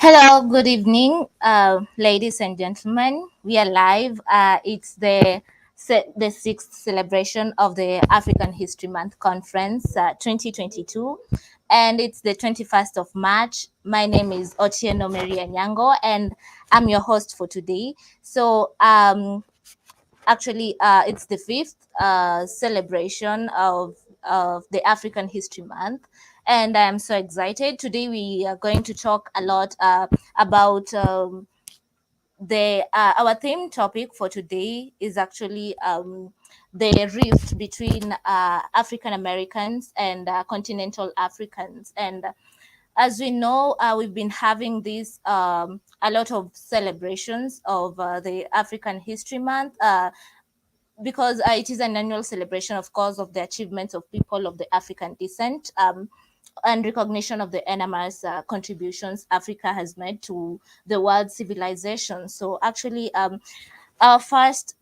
Hello, good evening, ladies and gentlemen. We are live. It's the sixth celebration of the African History Month Conference 2022, and it's the 21st of March. My name is Otieno Maria Nyango, and I'm your host for today. So, it's the fifth celebration of the African History Month, and I'm so excited. Today we are going to talk a lot about the our theme topic for today is actually the rift between African Americans and continental Africans. And as we know, we've been having this a lot of celebrations of the African History Month. Because it is an annual celebration, of course, of the achievements of people of the African descent, and recognition of the enormous contributions Africa has made to the world civilization. So actually, our first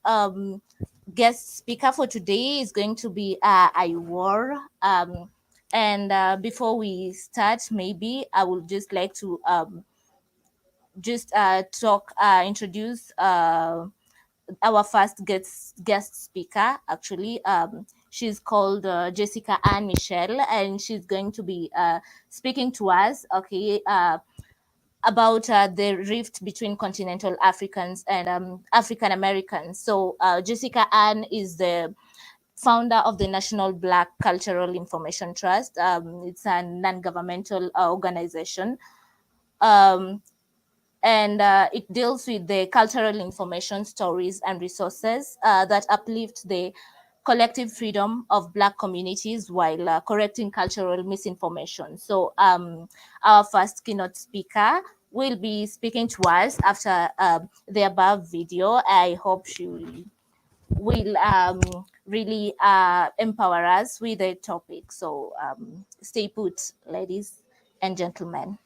guest speaker for today is going to be Iwar. And before we start, maybe I would just like to introduce our first guest speaker. Actually, she's called Jessica Ann Michelle, and she's going to be speaking to us, about the rift between continental Africans and African Americans. So Jessica Ann is the founder of the National Black Cultural Information Trust. It's a non-governmental organization. And it deals with the cultural information, stories, and resources that uplift the collective freedom of Black communities while correcting cultural misinformation. So our first keynote speaker will be speaking to us after the above video. I hope she will really empower us with the topic. So stay put, ladies and gentlemen.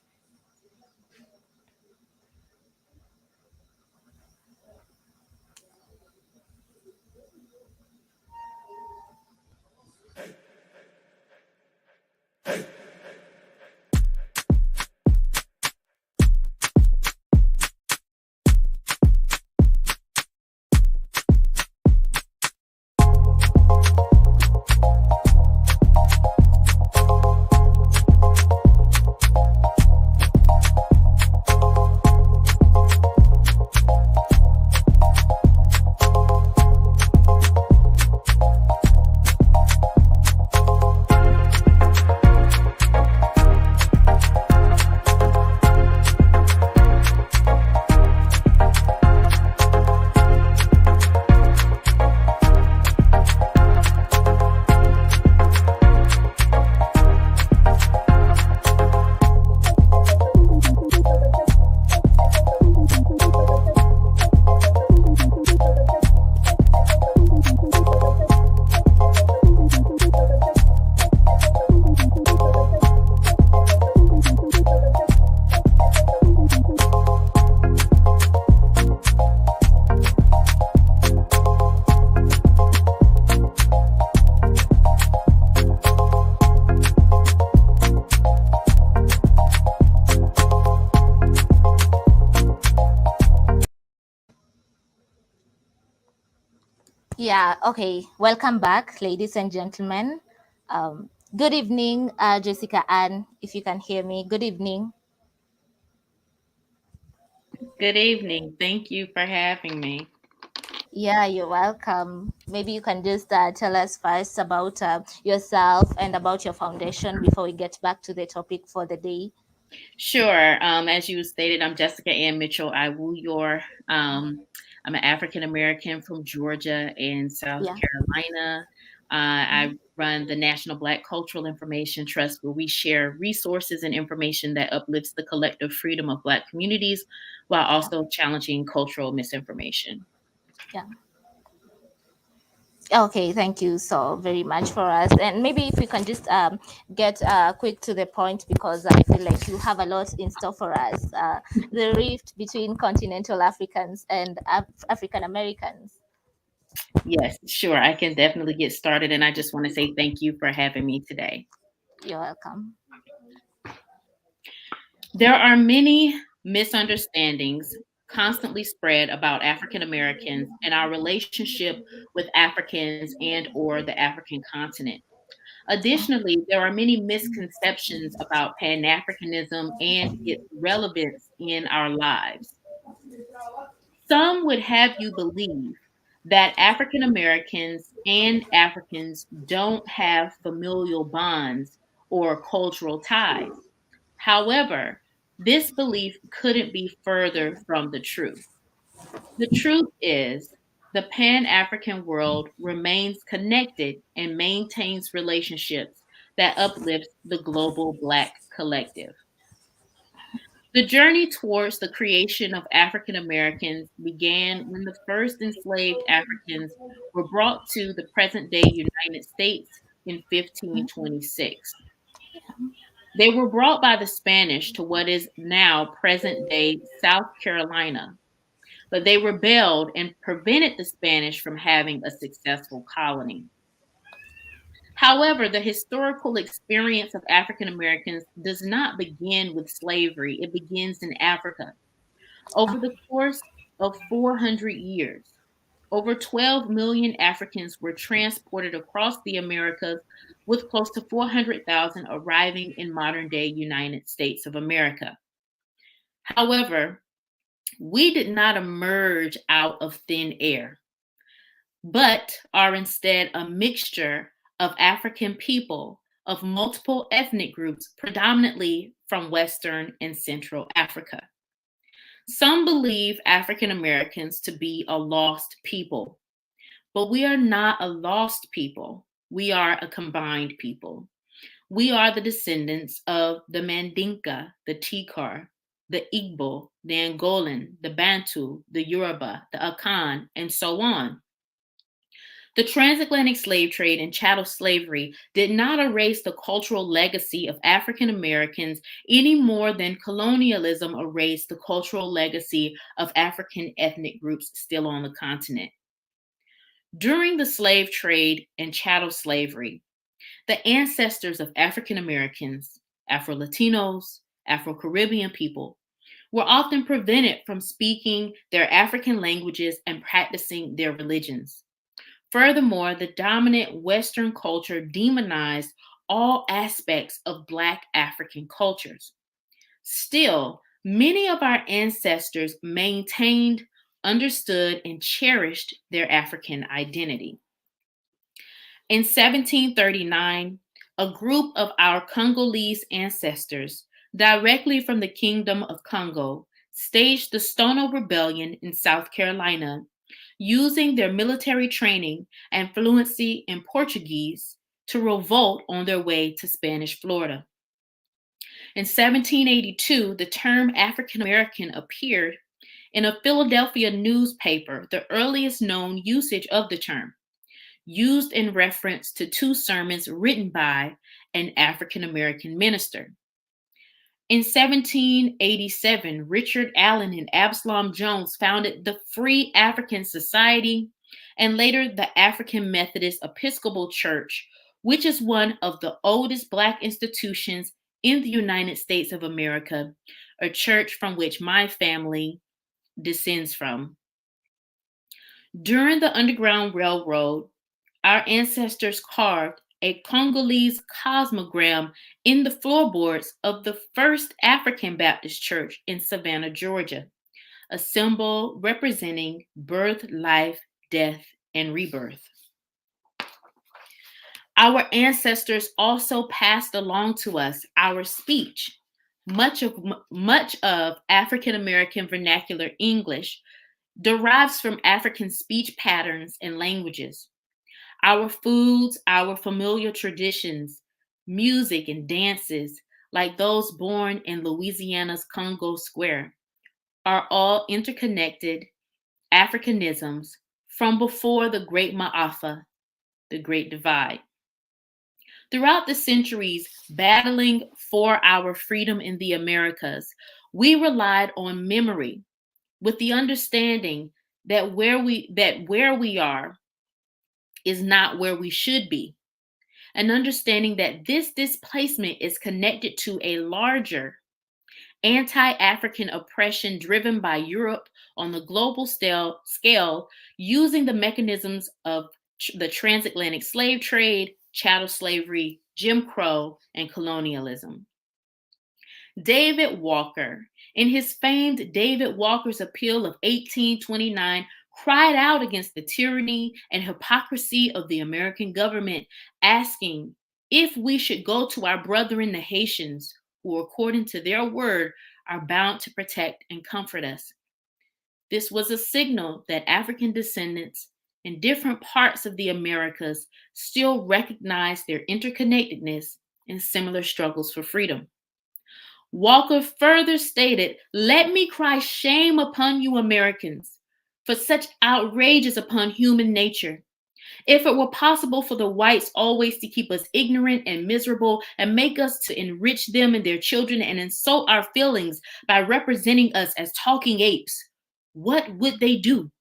Yeah, okay. Welcome back, ladies and gentlemen. Good evening, Jessica Ann, if you can hear me. Good evening. Good evening. Thank you for having me. Yeah, you're welcome. Maybe you can just tell us first about yourself and about your foundation before we get back to the topic for the day. Sure. As you stated, I'm Jessica Ann Mitchell. I woo your. I'm an African American from Georgia and South Yeah. Carolina. I run the National Black Cultural Information Trust, where we share resources and information that uplifts the collective freedom of Black communities while Yeah. also challenging cultural misinformation. Yeah. Okay, thank you so very much for us. And maybe if we can just get quick to the point, because I feel like you have a lot in store for us. The rift between continental Africans and African Americans. Yes, sure. I can definitely get started. And I just want to say thank you for having me today. You're welcome. There are many misunderstandings constantly spread about African Americans and our relationship with Africans and or the African continent. Additionally, there are many misconceptions about Pan-Africanism and its relevance in our lives. Some would have you believe that African Americans and Africans don't have familial bonds or cultural ties. However, this belief couldn't be further from the truth. The truth is, the Pan African world remains connected and maintains relationships that uplifts the global Black collective. The journey towards the creation of African Americans began when the first enslaved Africans were brought to the present day United States in 1526. They were brought by the Spanish to what is now present day South Carolina, but they rebelled and prevented the Spanish from having a successful colony. However, the historical experience of African Americans does not begin with slavery, it begins in Africa. Over the course of 400 years, over 12 million Africans were transported across the Americas, with close to 400,000 arriving in modern day United States of America. However, we did not emerge out of thin air, but are instead a mixture of African people of multiple ethnic groups, predominantly from Western and Central Africa. Some believe African Americans to be a lost people, but we are not a lost people. We are a combined people. We are the descendants of the Mandinka, the Tikar, the Igbo, the Angolan, the Bantu, the Yoruba, the Akan, and so on. The transatlantic slave trade and chattel slavery did not erase the cultural legacy of African Americans any more than colonialism erased the cultural legacy of African ethnic groups still on the continent. During the slave trade and chattel slavery, the ancestors of African Americans, Afro Latinos, Afro Caribbean people, were often prevented from speaking their African languages and practicing their religions. Furthermore, the dominant Western culture demonized all aspects of Black African cultures. Still, many of our ancestors maintained, understood, and cherished their African identity. In 1739, a group of our Congolese ancestors, directly from the Kingdom of Congo, staged the Stono Rebellion in South Carolina, using their military training and fluency in Portuguese to revolt on their way to Spanish Florida. In 1782, the term African American appeared in a Philadelphia newspaper, the earliest known usage of the term, used in reference to two sermons written by an African American minister. In 1787, Richard Allen and Absalom Jones founded the Free African Society and later the African Methodist Episcopal Church, which is one of the oldest Black institutions in the United States of America, a church from which my family descends from. During the Underground Railroad, our ancestors carved a Congolese cosmogram in the floorboards of the first African Baptist church in Savannah, Georgia, a symbol representing birth, life, death, and rebirth. Our ancestors also passed along to us our speech. Much of African American vernacular English derives from African speech patterns and languages. Our foods, our familiar traditions, music and dances, like those born in Louisiana's Congo Square, are all interconnected Africanisms from before the Great Ma'afa, the Great Divide. Throughout the centuries, battling for our freedom in the Americas, we relied on memory with the understanding that where we are is not where we should be. An understanding that this displacement is connected to a larger anti-African oppression driven by Europe on the global scale using the mechanisms of the transatlantic slave trade, chattel slavery, Jim Crow, and colonialism. David Walker, in his famed David Walker's Appeal of 1829, cried out against the tyranny and hypocrisy of the American government, asking if we should go to our brethren, the Haitians, who, according to their word, are bound to protect and comfort us. This was a signal that African descendants in different parts of the Americas still recognized their interconnectedness and similar struggles for freedom. Walker further stated, "Let me cry shame upon you Americans for such outrages upon human nature. If it were possible for the whites always to keep us ignorant and miserable and make us to enrich them and their children and insult our feelings by representing us as talking apes, what would they do?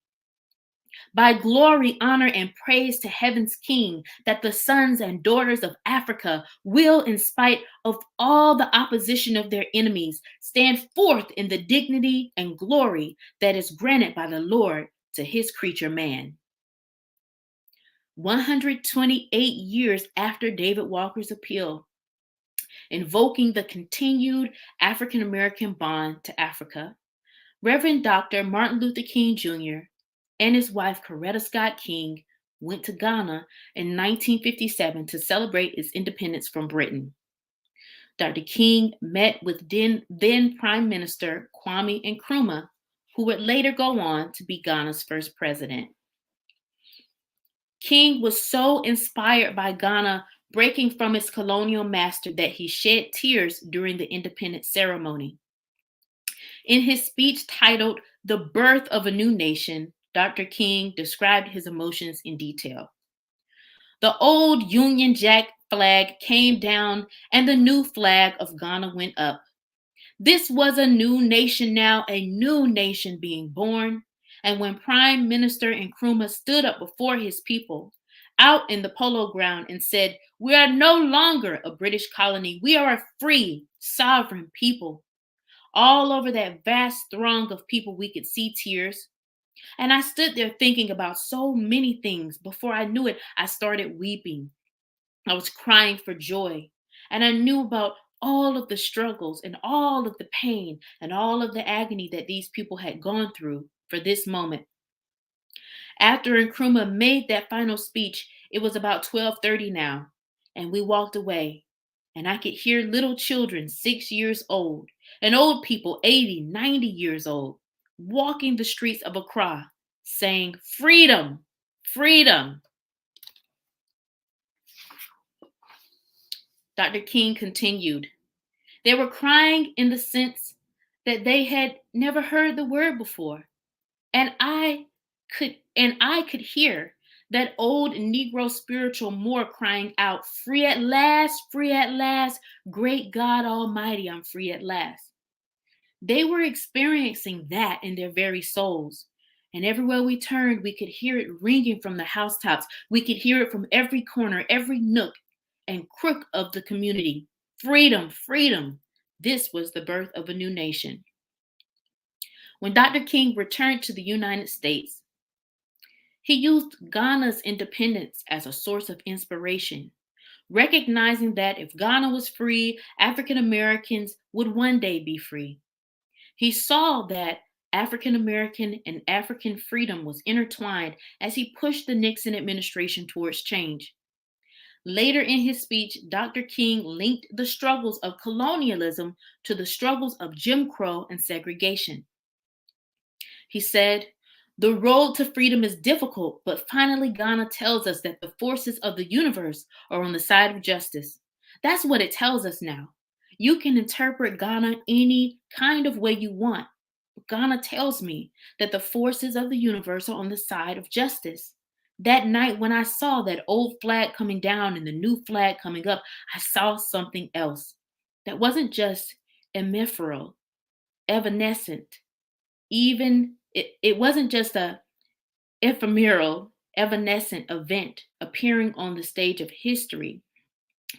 By glory, honor, and praise to heaven's King, that the sons and daughters of Africa will, in spite of all the opposition of their enemies, stand forth in the dignity and glory that is granted by the Lord to his creature man." 128 years after David Walker's appeal, invoking the continued African American bond to Africa, Reverend Dr. Martin Luther King Jr. and his wife Coretta Scott King went to Ghana in 1957 to celebrate its independence from Britain. Dr. King met with then Prime Minister Kwame Nkrumah, who would later go on to be Ghana's first president. King was so inspired by Ghana breaking from its colonial master that he shed tears during the independence ceremony. In his speech titled "The Birth of a New Nation," Dr. King described his emotions in detail. "The old Union Jack flag came down and the new flag of Ghana went up. This was a new nation now, a new nation being born. And when Prime Minister Nkrumah stood up before his people out in the polo ground and said, 'We are no longer a British colony. We are a free, sovereign people.' All over that vast throng of people, we could see tears. And I stood there thinking about so many things. Before I knew it, I started weeping. I was crying for joy. And I knew about all of the struggles and all of the pain and all of the agony that these people had gone through for this moment." After Nkrumah made that final speech, it was about 12:30 now, and we walked away. And I could hear little children 6 years old and old people 80, 90 years old walking the streets of Accra saying, "Freedom, freedom." Dr. King continued, "They were crying in the sense that they had never heard the word before. And I could hear that old Negro spiritual Moor crying out, 'Free at last, great God Almighty, I'm free at last.' They were experiencing that in their very souls. And everywhere we turned, we could hear it ringing from the housetops. We could hear it from every corner, every nook and crook of the community. Freedom, freedom." This was the birth of a new nation. When Dr. King returned to the United States, He used Ghana's independence as a source of inspiration, recognizing that if Ghana was free, African Americans would one day be free. He saw that African American and African freedom was intertwined as he pushed the Nixon administration towards change. Later in his speech, Dr. King linked the struggles of colonialism to the struggles of Jim Crow and segregation. He said, "The road to freedom is difficult, but finally Ghana tells us that the forces of the universe are on the side of justice." That's what it tells us now. You can interpret Ghana any kind of way you want. Ghana tells me that the forces of the universe are on the side of justice. That night when I saw that old flag coming down and the new flag coming up, I saw something else that wasn't just ephemeral, evanescent, even it wasn't just a ephemeral, evanescent event appearing on the stage of history,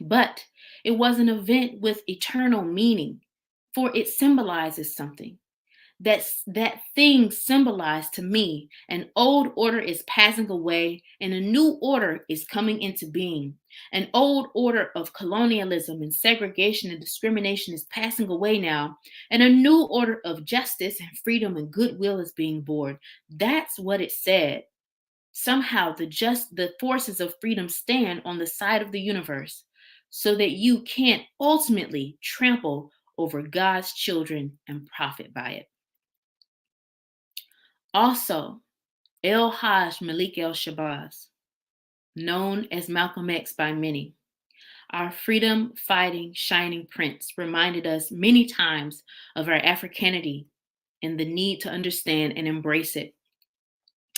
but it was an event with eternal meaning, for it symbolizes something. That thing symbolized to me an old order is passing away and a new order is coming into being. An old order of colonialism and segregation and discrimination is passing away now, and a new order of justice and freedom and goodwill is being born. That's what it said. Somehow the forces of freedom stand on the side of the universe so that you can't ultimately trample over God's children and profit by it. Also, El Hajj Malik El Shabazz, known as Malcolm X by many, our freedom fighting shining prince, reminded us many times of our Africanity and the need to understand and embrace it.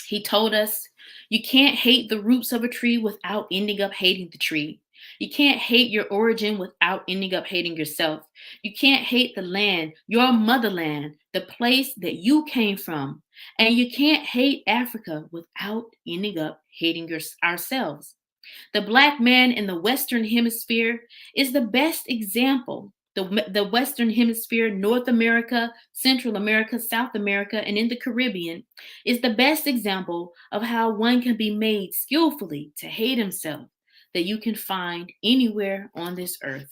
He told us, "You can't hate the roots of a tree without ending up hating the tree. You can't hate your origin without ending up hating yourself. You can't hate the land, your motherland, the place that you came from. And you can't hate Africa without ending up hating ourselves." The Black man in the Western Hemisphere is the best example. The Western Hemisphere, North America, Central America, South America, and in the Caribbean is the best example of how one can be made skillfully to hate himself that you can find anywhere on this earth.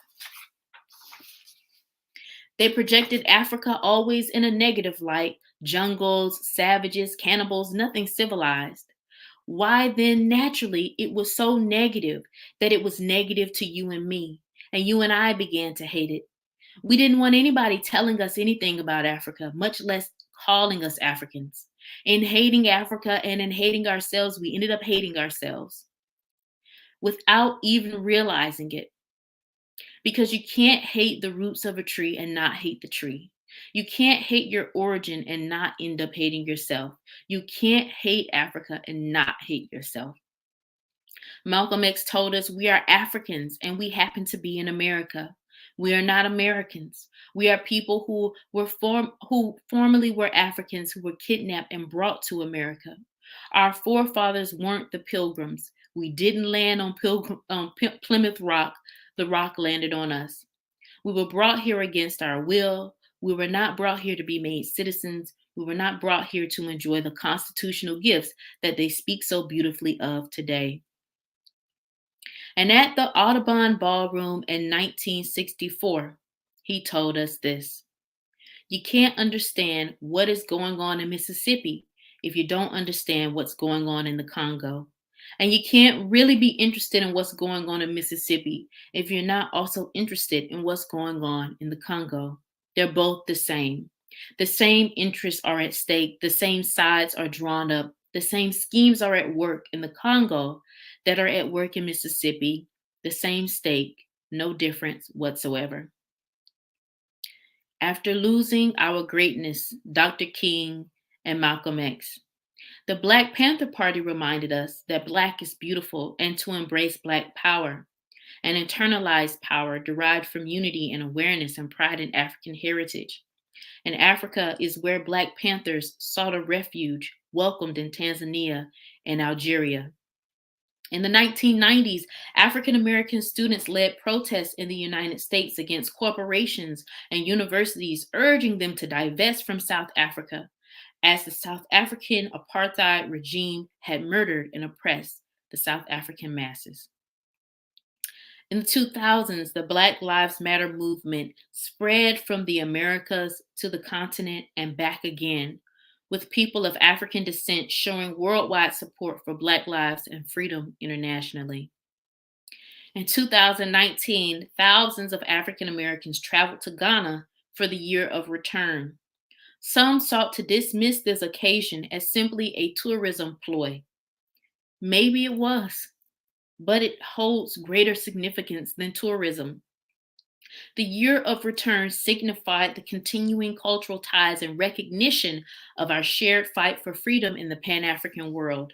They projected Africa always in a negative light: jungles, savages, cannibals, nothing civilized. Why then, naturally, it was so negative that it was negative to you and me, and you and I began to hate it. We didn't want anybody telling us anything about Africa, much less calling us Africans. In hating Africa and in hating ourselves, we ended up hating ourselves without even realizing it. Because you can't hate the roots of a tree and not hate the tree. You can't hate your origin and not end up hating yourself. You can't hate Africa and not hate yourself. Malcolm X told us we are Africans and we happen to be in America. We are not Americans. We are people who formerly were Africans who were kidnapped and brought to America. Our forefathers weren't the Pilgrims. We didn't land on Plymouth Rock. The rock landed on us. We were brought here against our will. We were not brought here to be made citizens. We were not brought here to enjoy the constitutional gifts that they speak so beautifully of today. And at the Audubon Ballroom in 1964, he told us this: "You can't understand what is going on in Mississippi if you don't understand what's going on in the Congo. And you can't really be interested in what's going on in Mississippi if you're not also interested in what's going on in the Congo. They're both the same. The same interests are at stake. The same sides are drawn up. The same schemes are at work in the Congo that are at work in Mississippi. The same stake, no difference whatsoever." After losing our greatness, Dr. King and Malcolm X, the Black Panther Party reminded us that Black is beautiful and to embrace Black power, an internalized power derived from unity and awareness and pride in African heritage. And Africa is where Black Panthers sought a refuge, welcomed in Tanzania and Algeria. In the 1990s, African American students led protests in the United States against corporations and universities, urging them to divest from South Africa. as the South African apartheid regime had murdered and oppressed the South African masses. In the 2000s, the Black Lives Matter movement spread from the Americas to the continent and back again, with people of African descent showing worldwide support for Black lives and freedom internationally. In 2019, thousands of African Americans traveled to Ghana for the Year of Return. Some sought to dismiss this occasion as simply a tourism ploy. Maybe it was, but it holds greater significance than tourism. The Year of Return signified the continuing cultural ties and recognition of our shared fight for freedom in the Pan African world.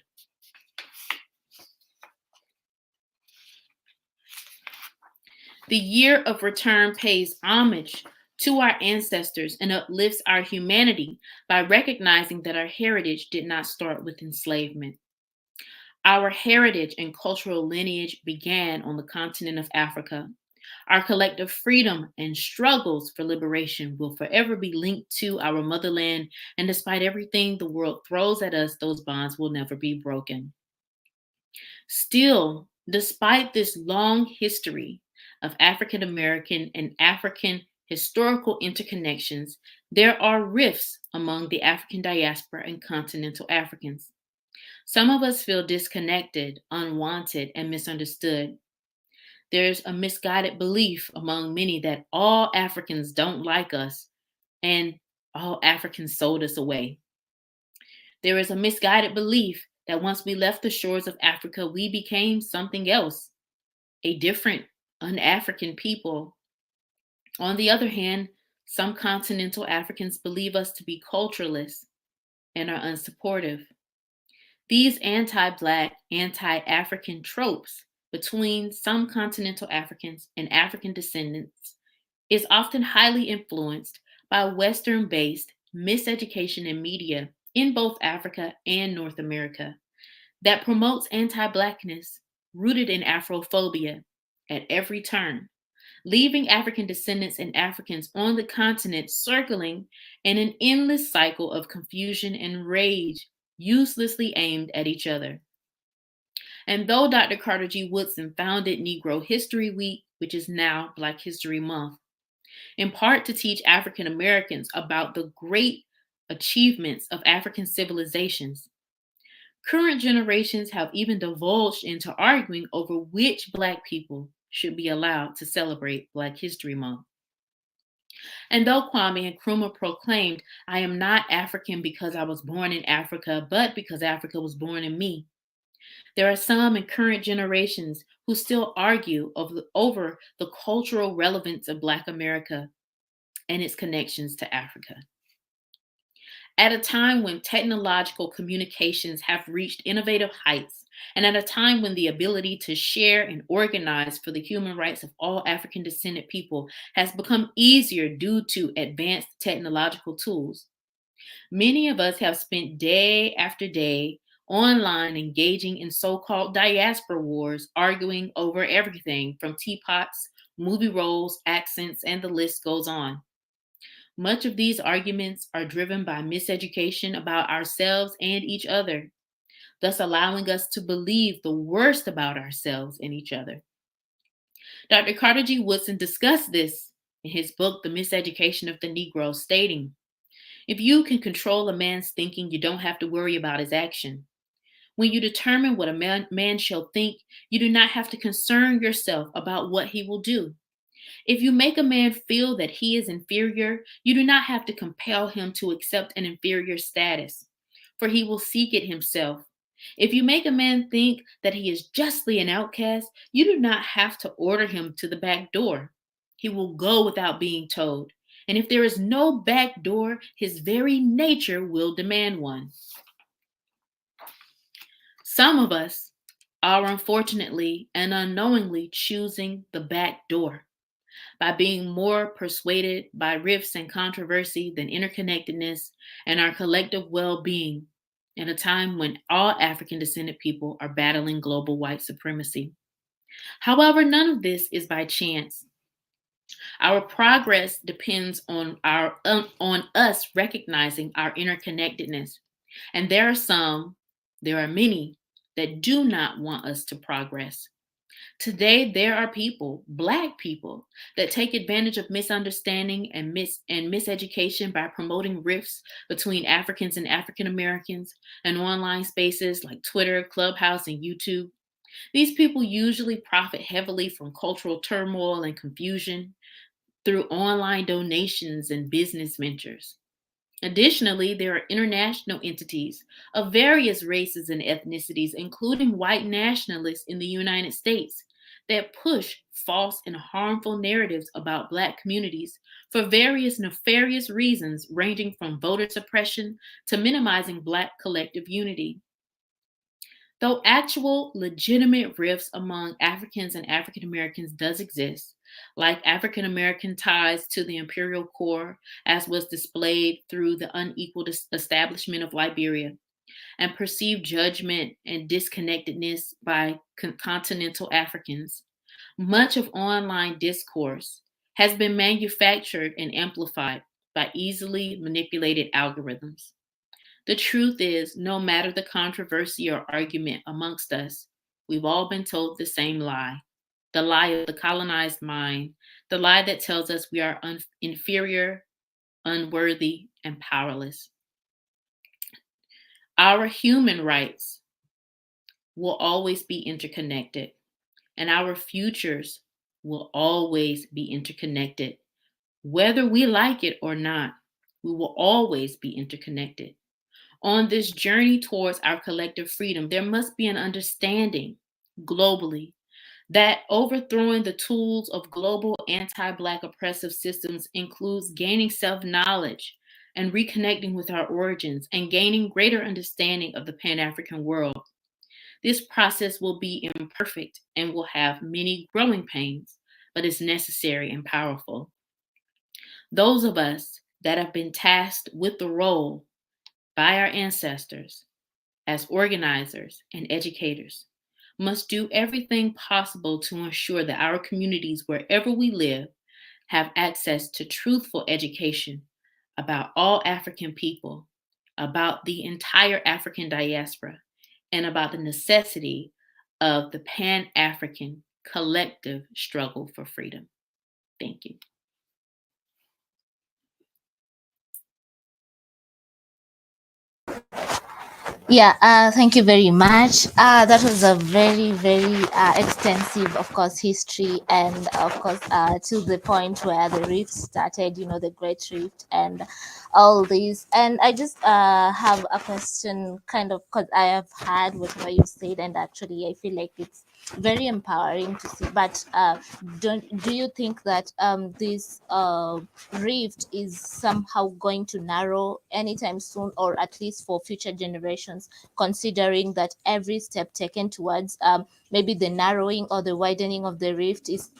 The Year of Return pays homage to our ancestors and uplifts our humanity by recognizing that our heritage did not start with enslavement. Our heritage and cultural lineage began on the continent of Africa. Our collective freedom and struggles for liberation will forever be linked to our motherland, and despite everything the world throws at us, those bonds will never be broken. Still, despite this long history of African American and African historical interconnections, there are rifts among the African diaspora and continental Africans. Some of us feel disconnected, unwanted, and misunderstood. There's a misguided belief among many that all Africans don't like us and all Africans sold us away. There is a misguided belief that once we left the shores of Africa, we became something else, a different, un-African people. On the other hand, some continental Africans believe us to be cultureless and are unsupportive. These anti-Black, anti-African tropes between some continental Africans and African descendants is often highly influenced by Western-based miseducation in media in both Africa and North America that promotes anti-Blackness rooted in Afrophobia at every turn, leaving African descendants and Africans on the continent circling in an endless cycle of confusion and rage uselessly aimed at each other. And though Dr. Carter G. Woodson founded Negro History Week, which is now Black History Month, in part to teach African Americans about the great achievements of African civilizations, current generations have even divulged into arguing over which Black people should be allowed to celebrate Black History Month. And though Kwame Nkrumah proclaimed, "I am not African because I was born in Africa, but because Africa was born in me," there are some in current generations who still argue over the cultural relevance of Black America and its connections to Africa. At a time when technological communications have reached innovative heights, and at a time when the ability to share and organize for the human rights of all African descendant people has become easier due to advanced technological tools, many of us have spent day after day online engaging in so-called diaspora wars, arguing over everything from teapots, movie roles, accents, and the list goes on. Much of these arguments are driven by miseducation about ourselves and each other, thus allowing us to believe the worst about ourselves and each other. Dr. Carter G. Woodson discussed this in his book, The Miseducation of the Negro, stating, "If you can control a man's thinking, you don't have to worry about his action. When you determine what a man shall think, you do not have to concern yourself about what he will do. If you make a man feel that he is inferior, you do not have to compel him to accept an inferior status, for he will seek it himself. If you make a man think that he is justly an outcast, you do not have to order him to the back door. He will go without being told. And if there is no back door, his very nature will demand one." Some of us are unfortunately and unknowingly choosing the back door by being more persuaded by rifts and controversy than interconnectedness and our collective well-being at a time when all African descended people are battling global white supremacy. However, none of this is by chance. Our progress depends on us recognizing our interconnectedness. And there are many that do not want us to progress. Today, there are people, Black people, that take advantage of misunderstanding and miseducation by promoting rifts between Africans and African Americans in online spaces like Twitter, Clubhouse, and YouTube. These people usually profit heavily from cultural turmoil and confusion through online donations and business ventures. Additionally, there are international entities of various races and ethnicities, including white nationalists in the United States, that push false and harmful narratives about Black communities for various nefarious reasons, ranging from voter suppression to minimizing Black collective unity. Though actual legitimate rifts among Africans and African Americans does exist, like African American ties to the imperial core, as was displayed through the unequal establishment of Liberia, and perceived judgment and disconnectedness by continental Africans, much of online discourse has been manufactured and amplified by easily manipulated algorithms. The truth is, no matter the controversy or argument amongst us, we've all been told the same lie, the lie of the colonized mind, the lie that tells us we are inferior, unworthy, and powerless. Our human rights will always be interconnected, and our futures will always be interconnected. Whether we like it or not, we will always be interconnected. On this journey towards our collective freedom, there must be an understanding globally that overthrowing the tools of global anti Black oppressive systems includes gaining self knowledge and reconnecting with our origins and gaining greater understanding of the Pan African world. This process will be imperfect and will have many growing pains, but it's necessary and powerful. Those of us that have been tasked with the role by our ancestors as organizers and educators must do everything possible to ensure that our communities, wherever we live, have access to truthful education about all African people, about the entire African diaspora, and about the necessity of the Pan African collective struggle for freedom. Thank you. Yeah, thank you very much. That was a very, very extensive, of course, history, and of course, to the point where the rift started, the Great Rift, and all these. And I just have a question, kind of, because I have heard whatever you said, and actually, I feel like it's very empowering to see. But do you think that this rift is somehow going to narrow anytime soon, or at least for future generations, considering that every step taken towards maybe the narrowing or the widening of the rift is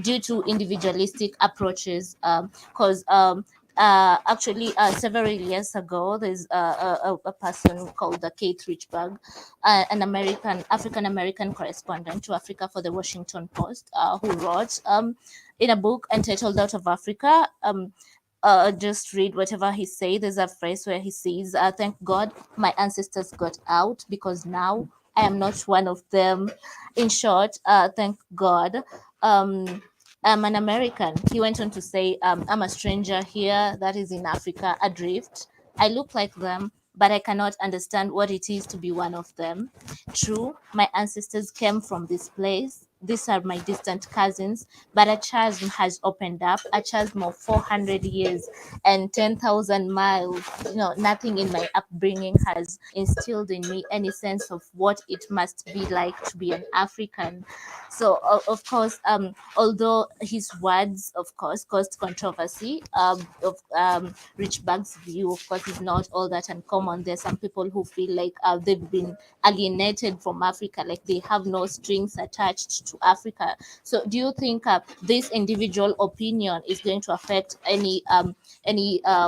due to individualistic approaches? Because actually, several years ago, there's a person called Kate Richburg, an African American correspondent to Africa for the Washington Post, who wrote in a book entitled Out of Africa. Just read whatever he said. There's a phrase where he says, "Thank God my ancestors got out, because now I am not one of them." In short, thank God. Um, I'm an American. He went on to say, "I'm a stranger here, that is in Africa, adrift. I look like them, but I cannot understand what it is to be one of them. True, my ancestors came from this place. These are my distant cousins, but a chasm has opened up, a chasm of 400 years and 10,000 miles. Nothing in my upbringing has instilled in me any sense of what it must be like to be an African." So, of course, although his words, of course, caused controversy, of Rich Bag's view, of course, is not all that uncommon. There's some people who feel like they've been alienated from Africa, like they have no strings attached to Africa. So, do you think this individual opinion is going to affect any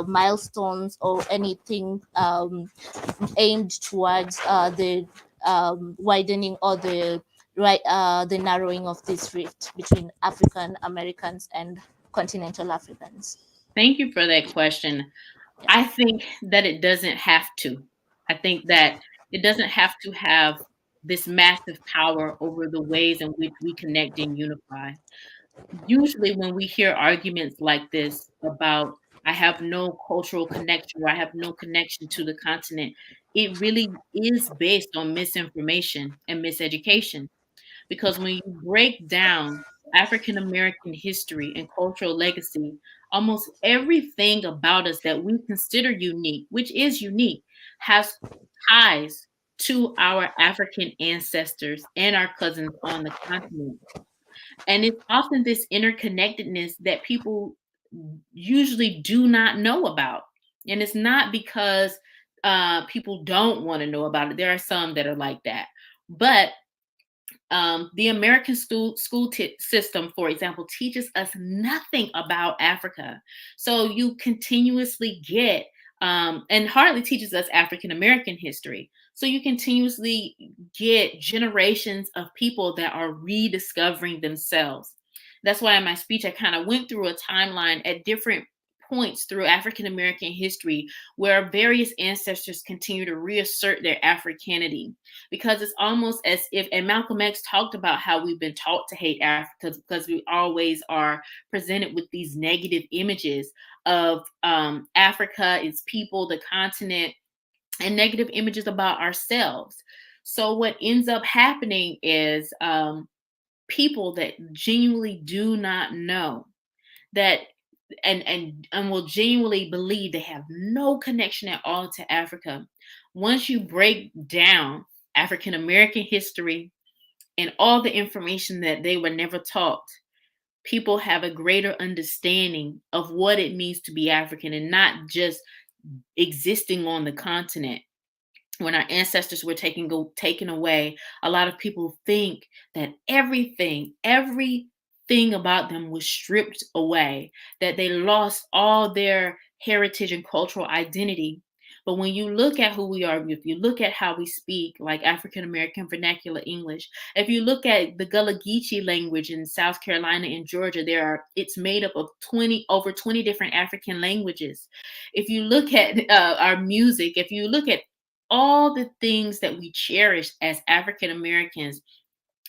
milestones or anything aimed towards the widening or the right, the narrowing of this rift between African Americans and continental Africans? Thank you for that question. Yeah. I think that it doesn't have to. I think that it doesn't have to have this massive power over the ways in which we connect and unify. Usually, when we hear arguments like this about, I have no cultural connection or I have no connection to the continent, it really is based on misinformation and miseducation. Because when you break down African American history and cultural legacy, almost everything about us that we consider unique, which is unique, has ties to our African ancestors and our cousins on the continent. And it's often this interconnectedness that people usually do not know about. And it's not because people don't want to know about it. There are some that are like that. But the American system, for example, teaches us nothing about Africa. So you continuously get, and hardly teaches us African American history. So you continuously get generations of people that are rediscovering themselves. That's why in my speech, I kind of went through a timeline at different points through African American history where various ancestors continue to reassert their Africanity, because it's almost as if, and Malcolm X talked about how we've been taught to hate Africa because we always are presented with these negative images of Africa, its people, the continent, and negative images about ourselves. So what ends up happening is people that genuinely do not know that, and will genuinely believe they have no connection at all to Africa. Once you break down African American history and all the information that they were never taught, people have a greater understanding of what it means to be African and not just existing on the continent. When our ancestors were taken away, a lot of people think that everything about them was stripped away, that they lost all their heritage and cultural identity. But when you look at who we are, if you look at how we speak, like African American vernacular English, if you look at the Gullah Geechee language in South Carolina and Georgia, it's made up of 20 different African languages. If you look at our music, if you look at all the things that we cherish as African Americans,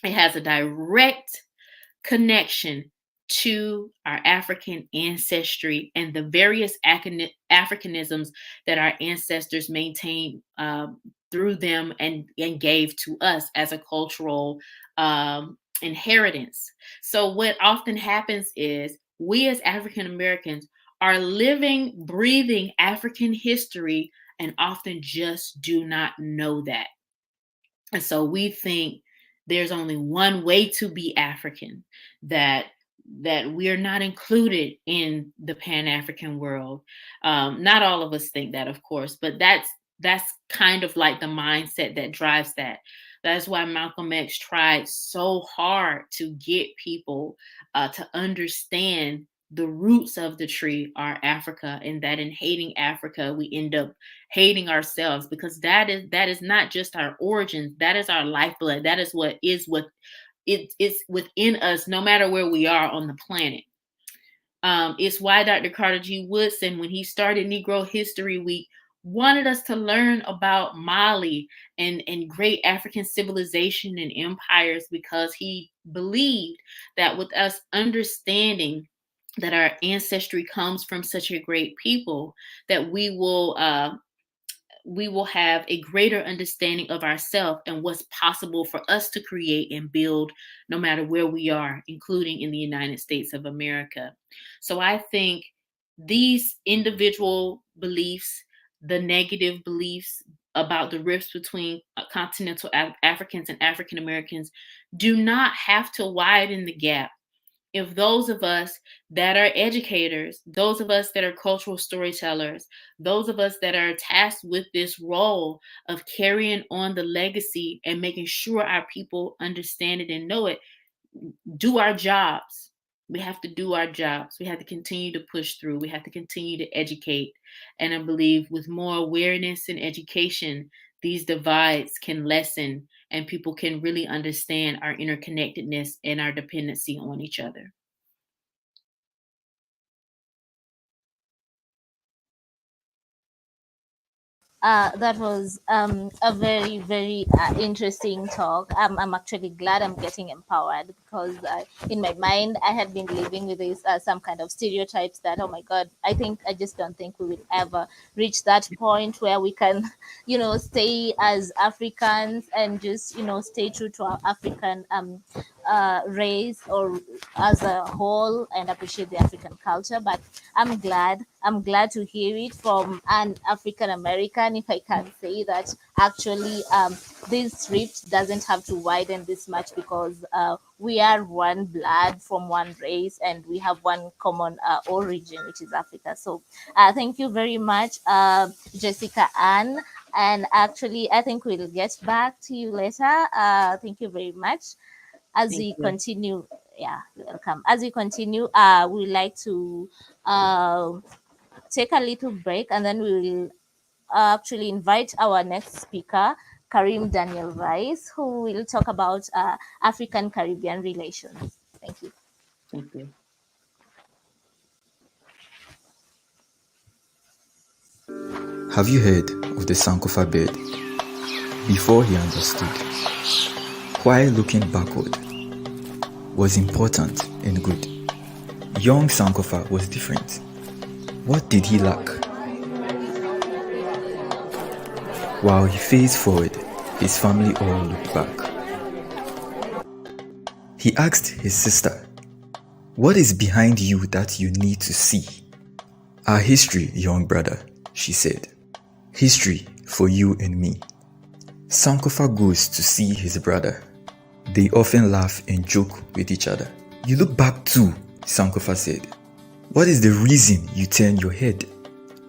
it has a direct connection to our African ancestry and the various Africanisms that our ancestors maintained through them and gave to us as a cultural inheritance. So, what often happens is we as African Americans are living, breathing African history and often just do not know that. And so we think there's only one way to be African, that we're not included in the Pan-African world. Not all of us think that, of course, but that's kind of like the mindset that drives that. That's why Malcolm X tried so hard to get people to understand the roots of the tree are Africa, and that in hating Africa, we end up hating ourselves, because that is not just our origins, that is our lifeblood. That is what it is within us, no matter where we are on the planet. It's why Dr. Carter G. Woodson, when he started Negro History Week, wanted us to learn about Mali and great African civilization and empires, because he believed that with us understanding that our ancestry comes from such a great people, that we will have a greater understanding of ourselves and what's possible for us to create and build no matter where we are, including in the United States of America. So I think these individual beliefs, the negative beliefs about the rifts between continental Africans and African Americans, do not have to widen the gap. If those of us that are educators, those of us that are cultural storytellers, those of us that are tasked with this role of carrying on the legacy and making sure our people understand it and know it, do our jobs. We have to do our jobs. We have to continue to push through. We have to continue to educate. And I believe with more awareness and education, these divides can lessen and people can really understand our interconnectedness and our dependency on each other. That was a very, very interesting talk. I'm actually glad I'm getting empowered because in my mind, I had been living with this some kind of stereotypes that, oh my God, I just don't think we will ever reach that point where we can, stay as Africans and just, stay true to our African race or as a whole and appreciate the African culture. But I'm glad to hear it from an African American, if I can say that. Actually, this rift doesn't have to widen this much because we are one blood from one race and we have one common origin, which is Africa. So, thank you very much, Jessica Ann. And actually, I think we'll get back to you later. Thank you very much. As Thank we you. continue, yeah, welcome. As we continue, we like to take a little break and then we will actually invite our next speaker, Karim Daniel Rice, who will talk about African Caribbean relations. Thank you. Thank you. Have you heard of the Sankofa bird? Before he understood, while looking backward was important and good. Young Sankofa was different. What did he lack? While he faced forward, his family all looked back. He asked his sister, "What is behind you that you need to see?" "Our history, young brother," she said. "History for you and me." Sankofa goes to see his brother. They often laugh and joke with each other. "You look back too," Sankofa said. "What is the reason you turn your head?"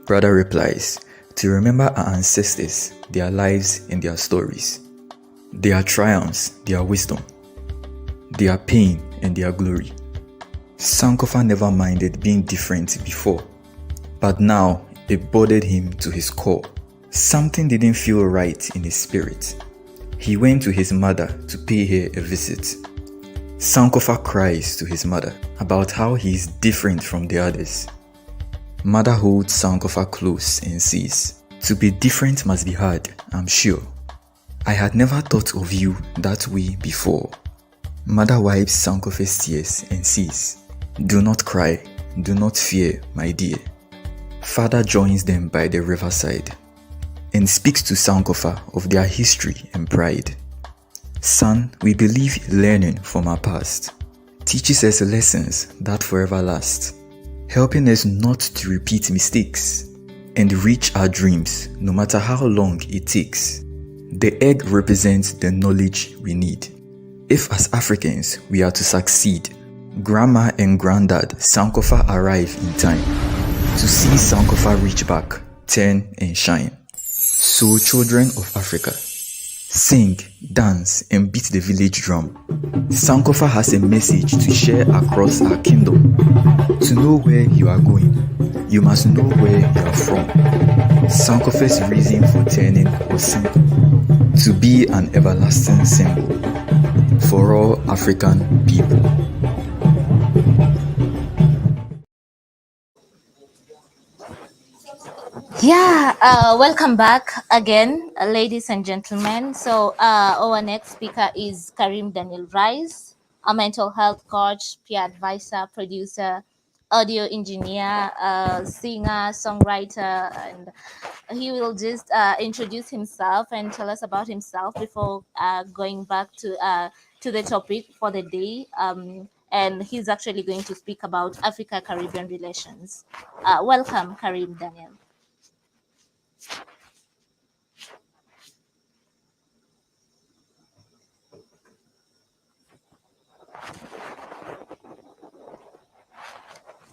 Brother replies, "To remember our ancestors, their lives and their stories, their triumphs, their wisdom, their pain and their glory." Sankofa never minded being different before, but now it bothered him to his core. Something didn't feel right in his spirit. He went to his mother to pay her a visit. Sankofa cries to his mother about how he is different from the others. Mother holds Sankofa close and says, "To be different must be hard, I'm sure. I had never thought of you that way before." Mother wipes Sankofa's tears and says, "Do not cry, do not fear, my dear." Father joins them by the riverside and speaks to Sankofa of their history and pride. "Son, we believe learning from our past teaches us lessons that forever last, helping us not to repeat mistakes and reach our dreams no matter how long it takes. The egg represents the knowledge we need. If as Africans we are to succeed, Grandma and Granddad Sankofa arrive in time to see Sankofa reach back, turn and shine. So children of Africa, sing, dance and beat the village drum. Sankofa has a message to share across our kingdom. To know where you are going, you must know where you are from. Sankofa's reason for turning was simple: to be an everlasting symbol for all African people. Yeah, welcome back again, ladies and gentlemen. So, our next speaker is Karim Daniel Rice, a mental health coach, peer advisor, producer, audio engineer, singer, songwriter, and he will just introduce himself and tell us about himself before going back to the topic for the day. And he's actually going to speak about Africa Caribbean relations. Welcome, Karim Daniel.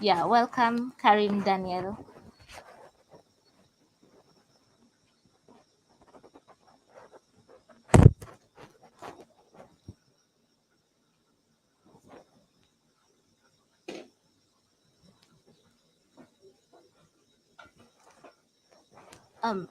Yeah, welcome, Karim Daniel. Um,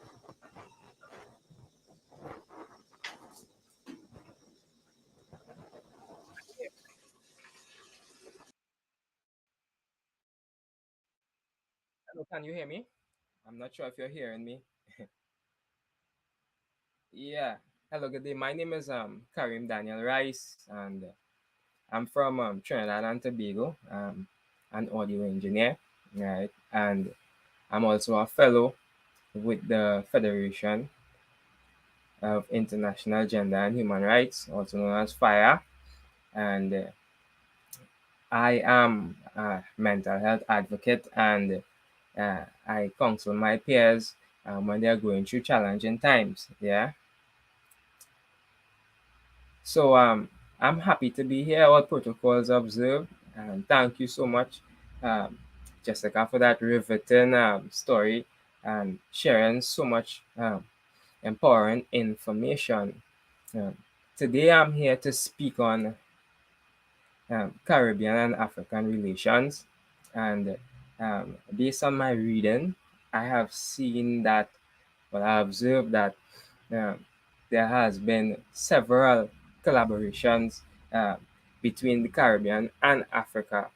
Can you hear me? I'm not sure if you're hearing me. Yeah. Hello, good day. My name is Karim Daniel Rice, and I'm from Trinidad and Tobago. An audio engineer, right? And I'm also a fellow with the Federation of International Gender and Human Rights, also known as FIRE. And I am a mental health advocate, and I counsel my peers when they're going through challenging times. Yeah. So I'm happy to be here. All protocols observed, and thank you so much, um, Jessica, for that riveting story and sharing so much empowering information. Um, Today, I'm here to speak on Caribbean and African relations, and based on my reading, I have seen that, well, I observed that um, there has been several collaborations uh, between the Caribbean and Africa,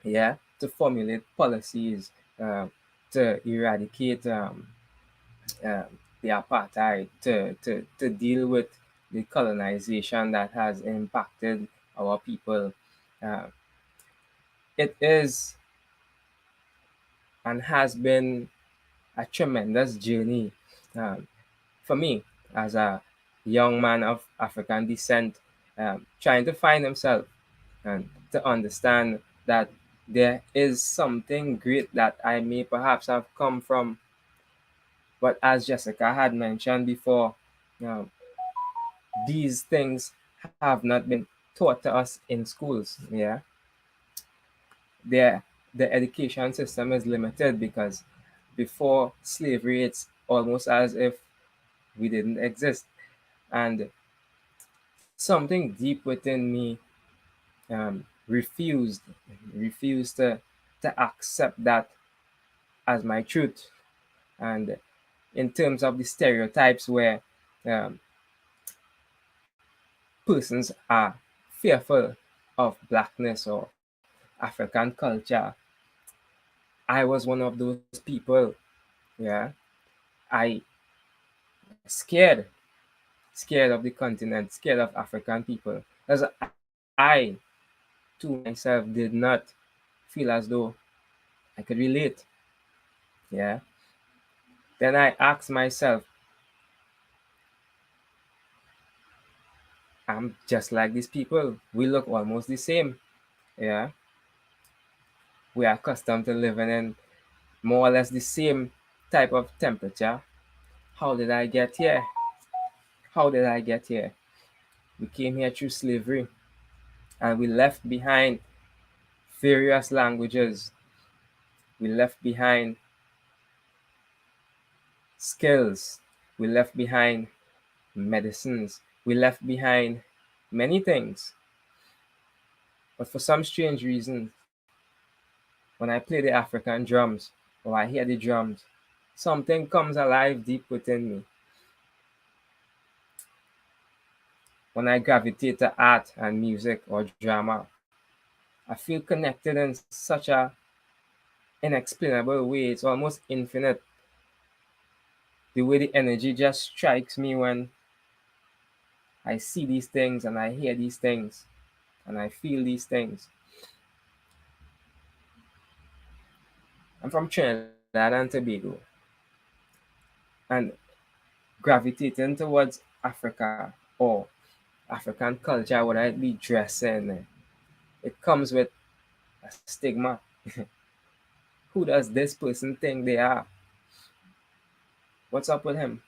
yeah, to formulate policies to eradicate the apartheid, to deal with the colonization that has impacted our people. Uh, it is and has been a tremendous journey um, for me as a young man of African descent, trying to find himself and to understand that there is something great that I may perhaps have come from. But as Jessica had mentioned before, um, these things have not been taught to us in schools. Yeah, the the education system is limited because before slavery, it's almost as if we didn't exist. And something deep within me refused to accept that as my truth. And in terms of the stereotypes where um, persons are fearful of blackness or African culture, I was one of those people. Yeah, I scared of the continent, scared of African people, as I to myself did not feel as though I could relate. Yeah. Then I asked myself, I'm just like these people. We look almost the same. Yeah. We are accustomed to living in more or less the same type of temperature. How did I get here? How did I get here? We came here through slavery, and we left behind various languages. We left behind skills. We left behind medicines. We left behind many things. But for some strange reason, when I play the African drums or I hear the drums, something comes alive deep within me. When I gravitate to art and music or drama, I feel connected in such a inexplainable way. It's almost infinite. The way the energy just strikes me when I see these things and I hear these things and I feel these things. I'm from Trinidad and Tobago, and gravitating towards Africa or African culture, whether it be dressing, it comes with a stigma. Who does this person think they are? What's up with him?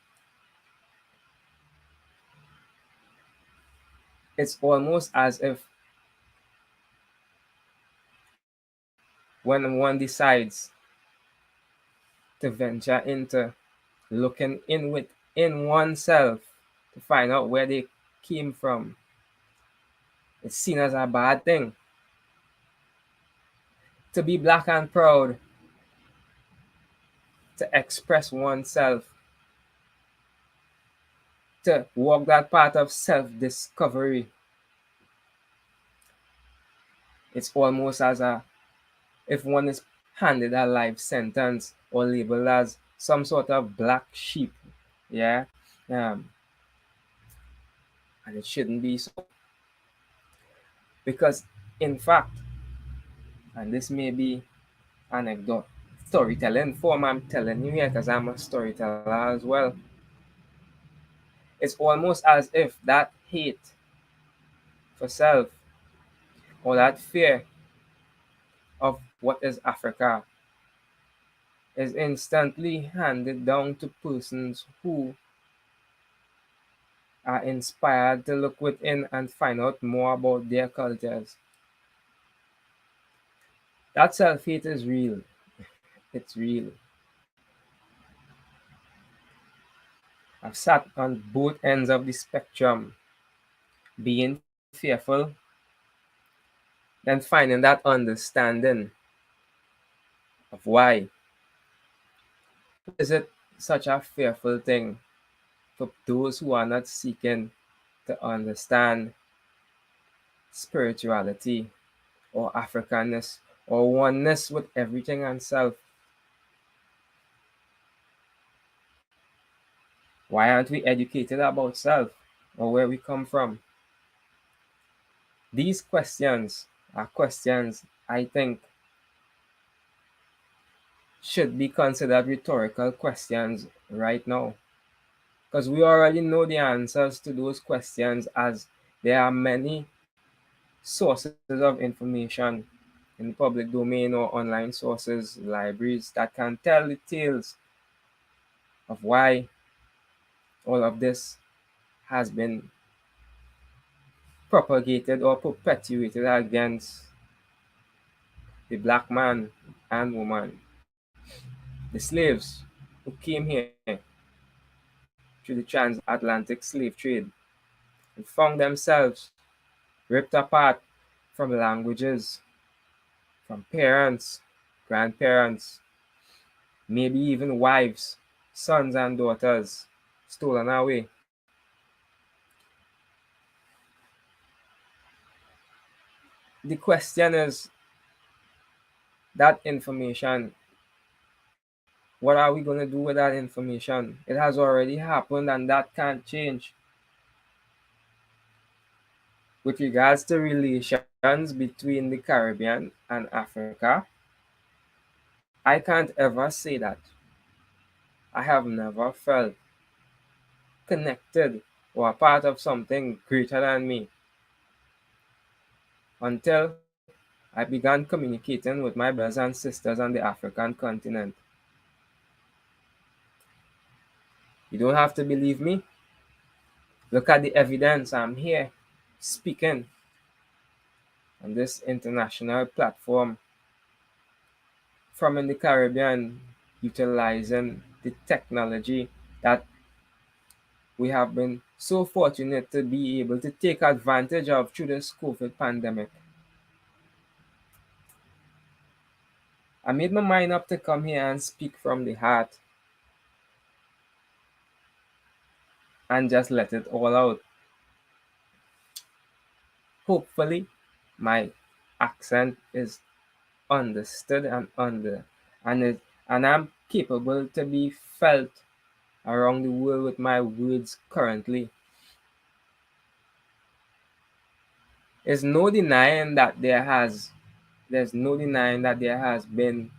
It's almost as if when one decides to venture into looking in within oneself to find out where they came from, it's seen as a bad thing. To be black and proud, to express oneself, to walk that path of self-discovery, it's almost as a if one is handed a life sentence or labeled as some sort of black sheep. Yeah. Um, and it shouldn't be so. Because, in fact, and this may be anecdote, storytelling form I'm telling you here because I'm a storyteller as well. It's almost as if that hate for self or that fear of what is Africa is instantly handed down to persons who are inspired to look within and find out more about their cultures. That self hate is real. It's real. I've sat on both ends of the spectrum, being fearful, then finding that understanding of why. Why is it such a fearful thing for those who are not seeking to understand spirituality or Africanness or oneness with everything and self? Why aren't we educated about self or where we come from? These questions are questions I think should be considered rhetorical questions right now. Because we already know the answers to those questions, as there are many sources of information in the public domain or online sources, libraries that can tell the tales of why all of this has been propagated or perpetuated against the black man and woman, the slaves who came here through the transatlantic slave trade and found themselves ripped apart from languages, from parents, grandparents, maybe even wives, sons, and daughters stolen away. The question is that information, what are we going to do with that information? It has already happened and that can't change. With regards to relations between the Caribbean and Africa, I can't ever say that. I have never felt connected or a part of something greater than me until I began communicating with my brothers and sisters on the African continent. You don't have to believe me. Look at the evidence. I'm here speaking on this international platform from in the Caribbean, utilizing the technology that we have been so fortunate to be able to take advantage of through this COVID pandemic. I made my mind up to come here and speak from the heart and just let it all out. Hopefully, my accent is understood and I'm capable to be felt around the world with my words currently. There's no denying that there's no denying that there has been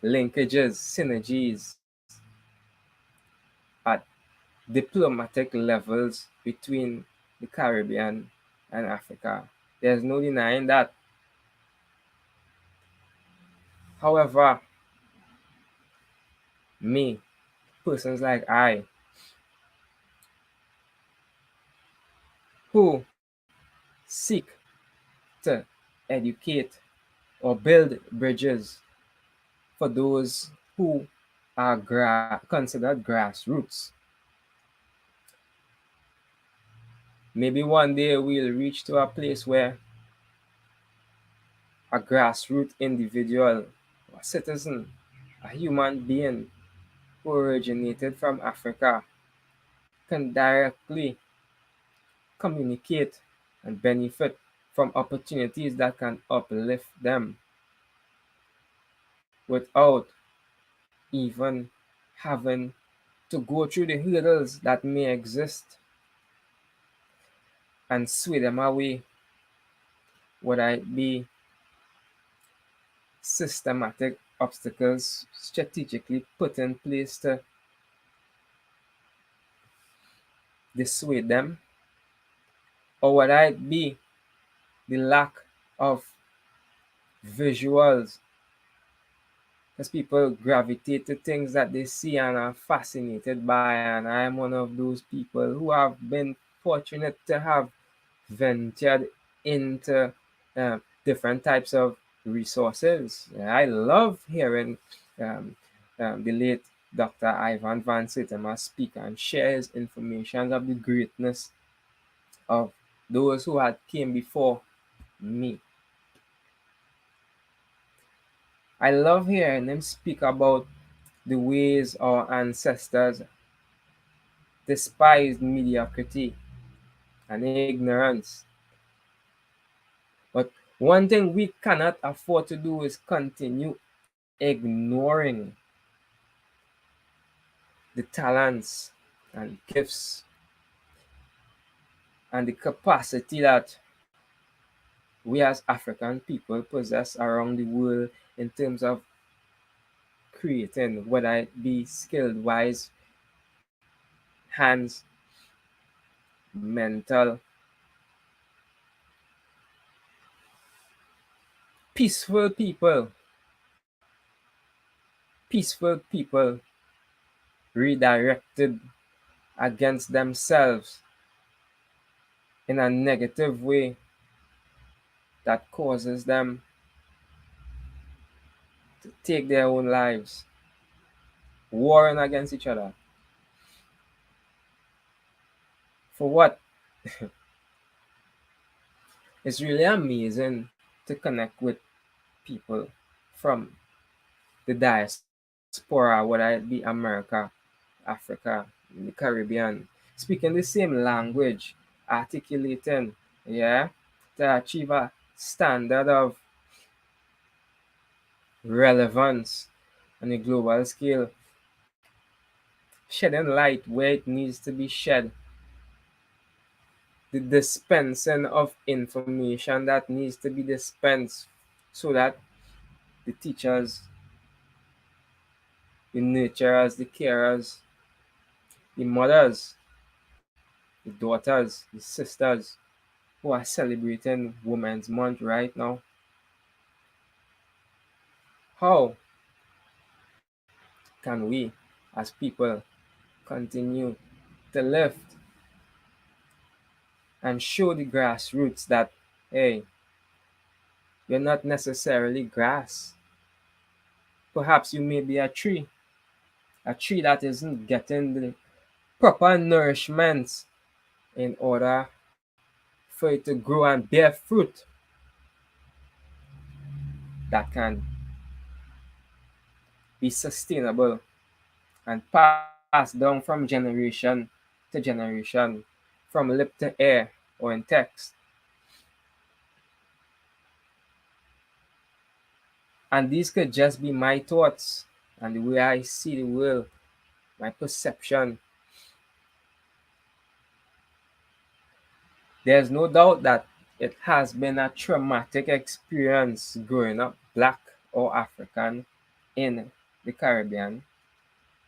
linkages, synergies at diplomatic levels between the Caribbean and Africa. There's no denying that. However, me, persons like I, who seek to educate or build bridges for those who are considered grassroots. Maybe one day we'll reach to a place where a grassroots individual, a citizen, a human being who originated from Africa can directly communicate and benefit from opportunities that can uplift them without even having to go through the hurdles that may exist and sway them away, whether it be systematic obstacles strategically put in place to dissuade them, or whether it be the lack of visuals, because people gravitate to things that they see and are fascinated by. And I'm one of those people who have been fortunate to have ventured into different types of resources. I love hearing um, the late Dr. Ivan Van Sitema speak and share his information of the greatness of those who had came before me. I love hearing him speak about the ways our ancestors despised mediocrity and ignorance. But one thing we cannot afford to do is continue ignoring the talents and gifts and the capacity that we as African people possess around the world in terms of creating, whether it be skilled wise, hands, mental, peaceful people, peaceful people redirected against themselves in a negative way that causes them to take their own lives, warring against each other. For what? It's really amazing to connect with people from the diaspora, whether it be America, Africa, the Caribbean, speaking the same language, articulating, yeah, to achieve a standard of relevance on a global scale, shedding light where it needs to be shed, the dispensing of information that needs to be dispensed so that the teachers, the nurturers, the carers, the mothers, the daughters, the sisters who are celebrating Women's Month right now, how can we as people continue to lift and show the grassroots that, hey, you're not necessarily grass. Perhaps you may be a tree that isn't getting the proper nourishment in order for it to grow and bear fruit that can be sustainable and passed down from generation to generation, from lip to ear or in text. And these could just be my thoughts and the way I see the world, my perception. There's no doubt that it has been a traumatic experience growing up black or African in the Caribbean.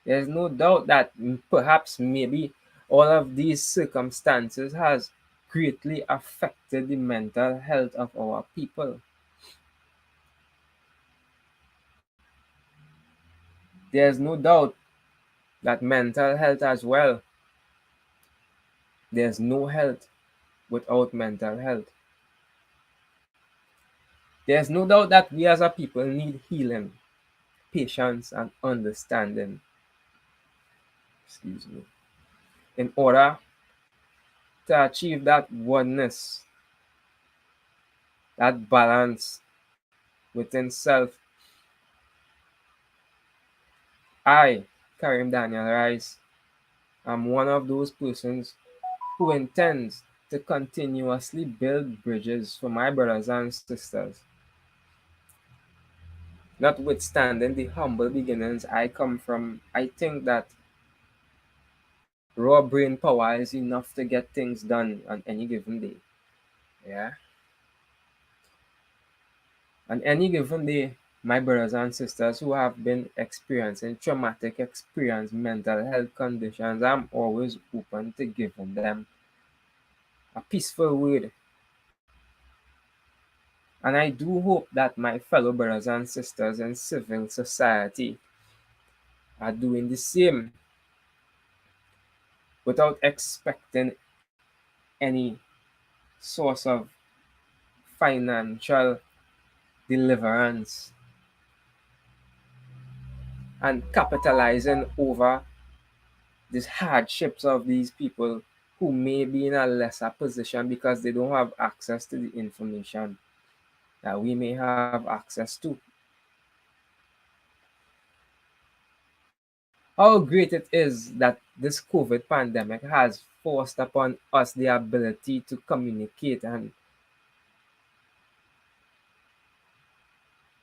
There's no doubt that perhaps maybe all of these circumstances has greatly affected the mental health of our people. There's no doubt that mental health as well. There's no health without mental health. There's no doubt that we as a people need healing, patience, and understanding. Excuse me. In order to achieve that oneness, that balance within self, I, Karim Daniel Rice, am one of those persons who intends to continuously build bridges for my brothers and sisters Notwithstanding the humble beginnings I come from, I think that raw brain power is enough to get things done on any given day. Yeah. On any given day, my brothers and sisters who have been experiencing traumatic experience, mental health conditions, I'm always open to giving them a peaceful word. And I do hope that my fellow brothers and sisters in civil society are doing the same without expecting any source of financial deliverance and capitalizing over these hardships of these people who may be in a lesser position because they don't have access to the information that we may have access to. How great it is that this COVID pandemic has forced upon us the ability to communicate and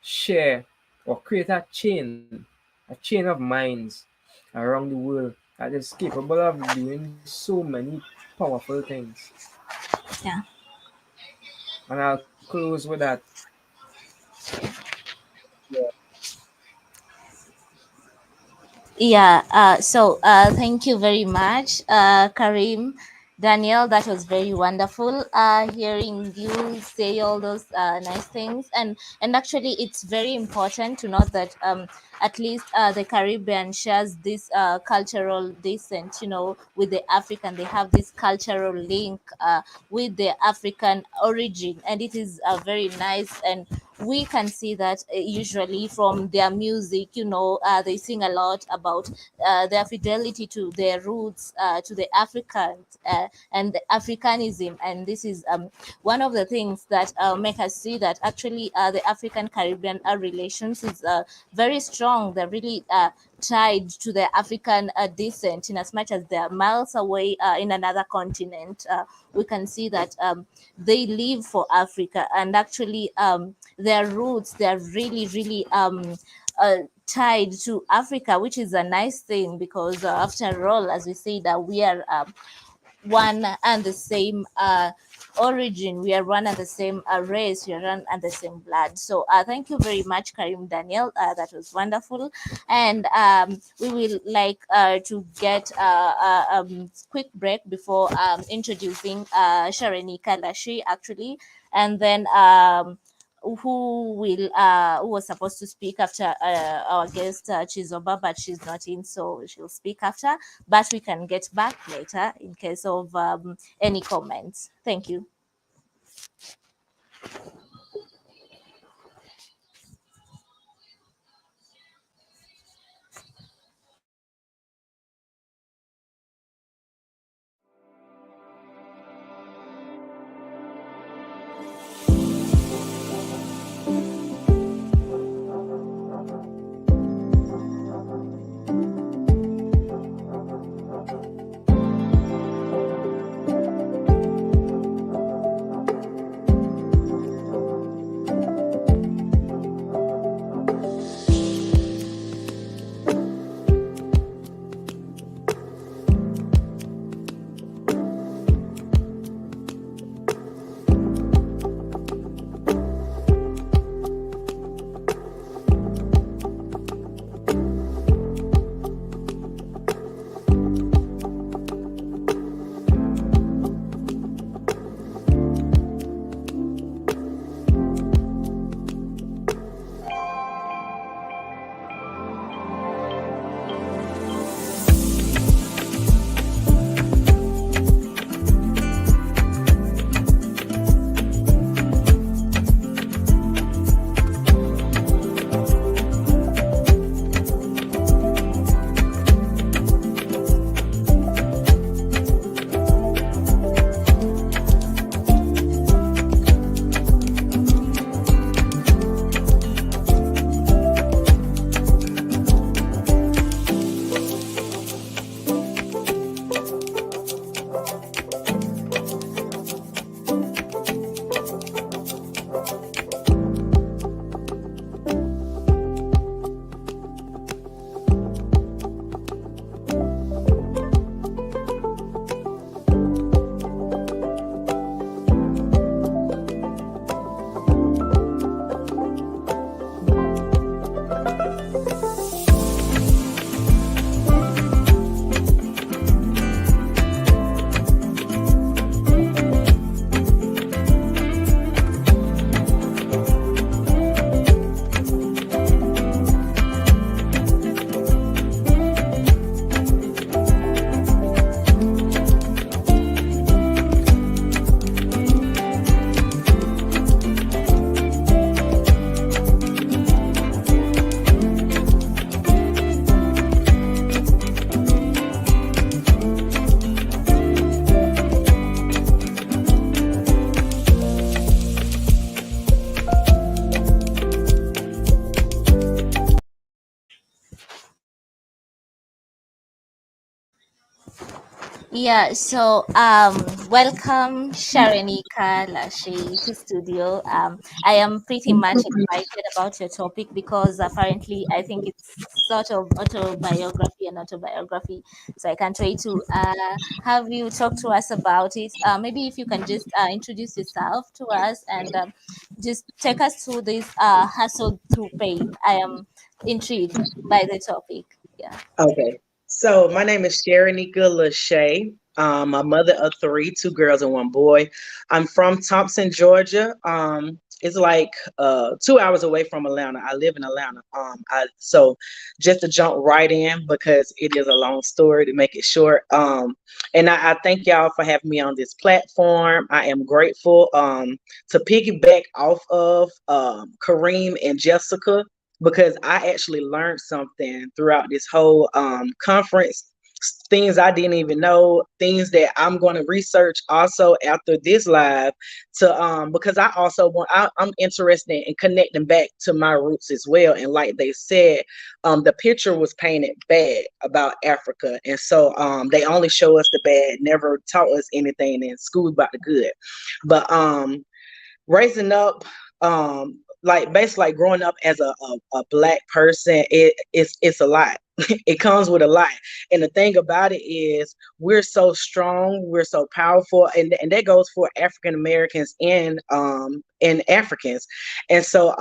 share or create a chain of minds around the world that is capable of doing so many powerful things. Yeah. And I'll close with that. Yeah, thank you very much, Karim, Daniel. That was very wonderful hearing you say all those nice things. And actually, it's very important to note that at least the Caribbean shares this cultural descent, with the African. They have this cultural link with the African origin, and it is very nice. And we can see that usually from their music, they sing a lot about their fidelity to their roots, to the Africans, and the Africanism. And this is one of the things that make us see that actually the African Caribbean relations is very strong. They're really tied to their African descent, in as much as they're miles away in another continent. We can see that they live for Africa, and actually their roots, they're really, really tied to Africa, which is a nice thing because after all, as we say, that we are one and the same origin. We are one and the same race. We are one and the same blood. So thank you very much, Karim Daniel. That was wonderful. And we will like to get a quick break before introducing Shareni Kalashi, actually. And then who was supposed to speak after our guest Chizoba, but she's not in, so she'll speak after. But we can get back later in case of any comments. Thank you. Yeah, so welcome Sharonika Lashe to studio. I am pretty much excited about your topic because apparently I think it's sort of autobiography and autobiography. So I can't wait to have you talk to us about it. Maybe if you can just introduce yourself to us and just take us through this hustle through pain. I am intrigued by the topic. Yeah. Okay. So my name is Sharonika Lachey. I'm a mother of three, two girls and one boy. I'm from Thompson, Georgia. It's like 2 hours away from Atlanta. I live in Atlanta. So just to jump right in because it is a long story to make it short. And I thank y'all for having me on this platform. I am grateful to piggyback off of Kareem and Jessica because I actually learned something throughout this whole conference. Things I didn't even know, things that I'm going to research also after this live to because I also I'm interested in connecting back to my roots as well. And like they said, the picture was painted bad about Africa, and so they only show us the bad, never taught us anything in school about the good. But raising up like basically like growing up as a black person, it's a lot. It comes with a lot. And the thing about it is we're so strong, we're so powerful, and that goes for African Americans and Africans. And so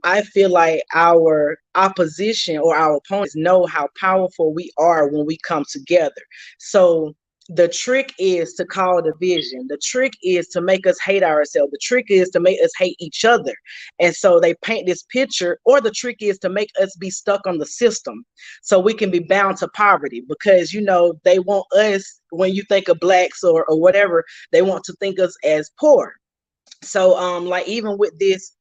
I feel like our opposition or our opponents know how powerful we are when we come together. So the trick is to call division. The trick is to make us hate ourselves. The trick is to make us hate each other. And so they paint this picture, or the trick is to make us be stuck on the system so we can be bound to poverty because, they want us, when you think of blacks or whatever, they want to think us as poor. So like even with this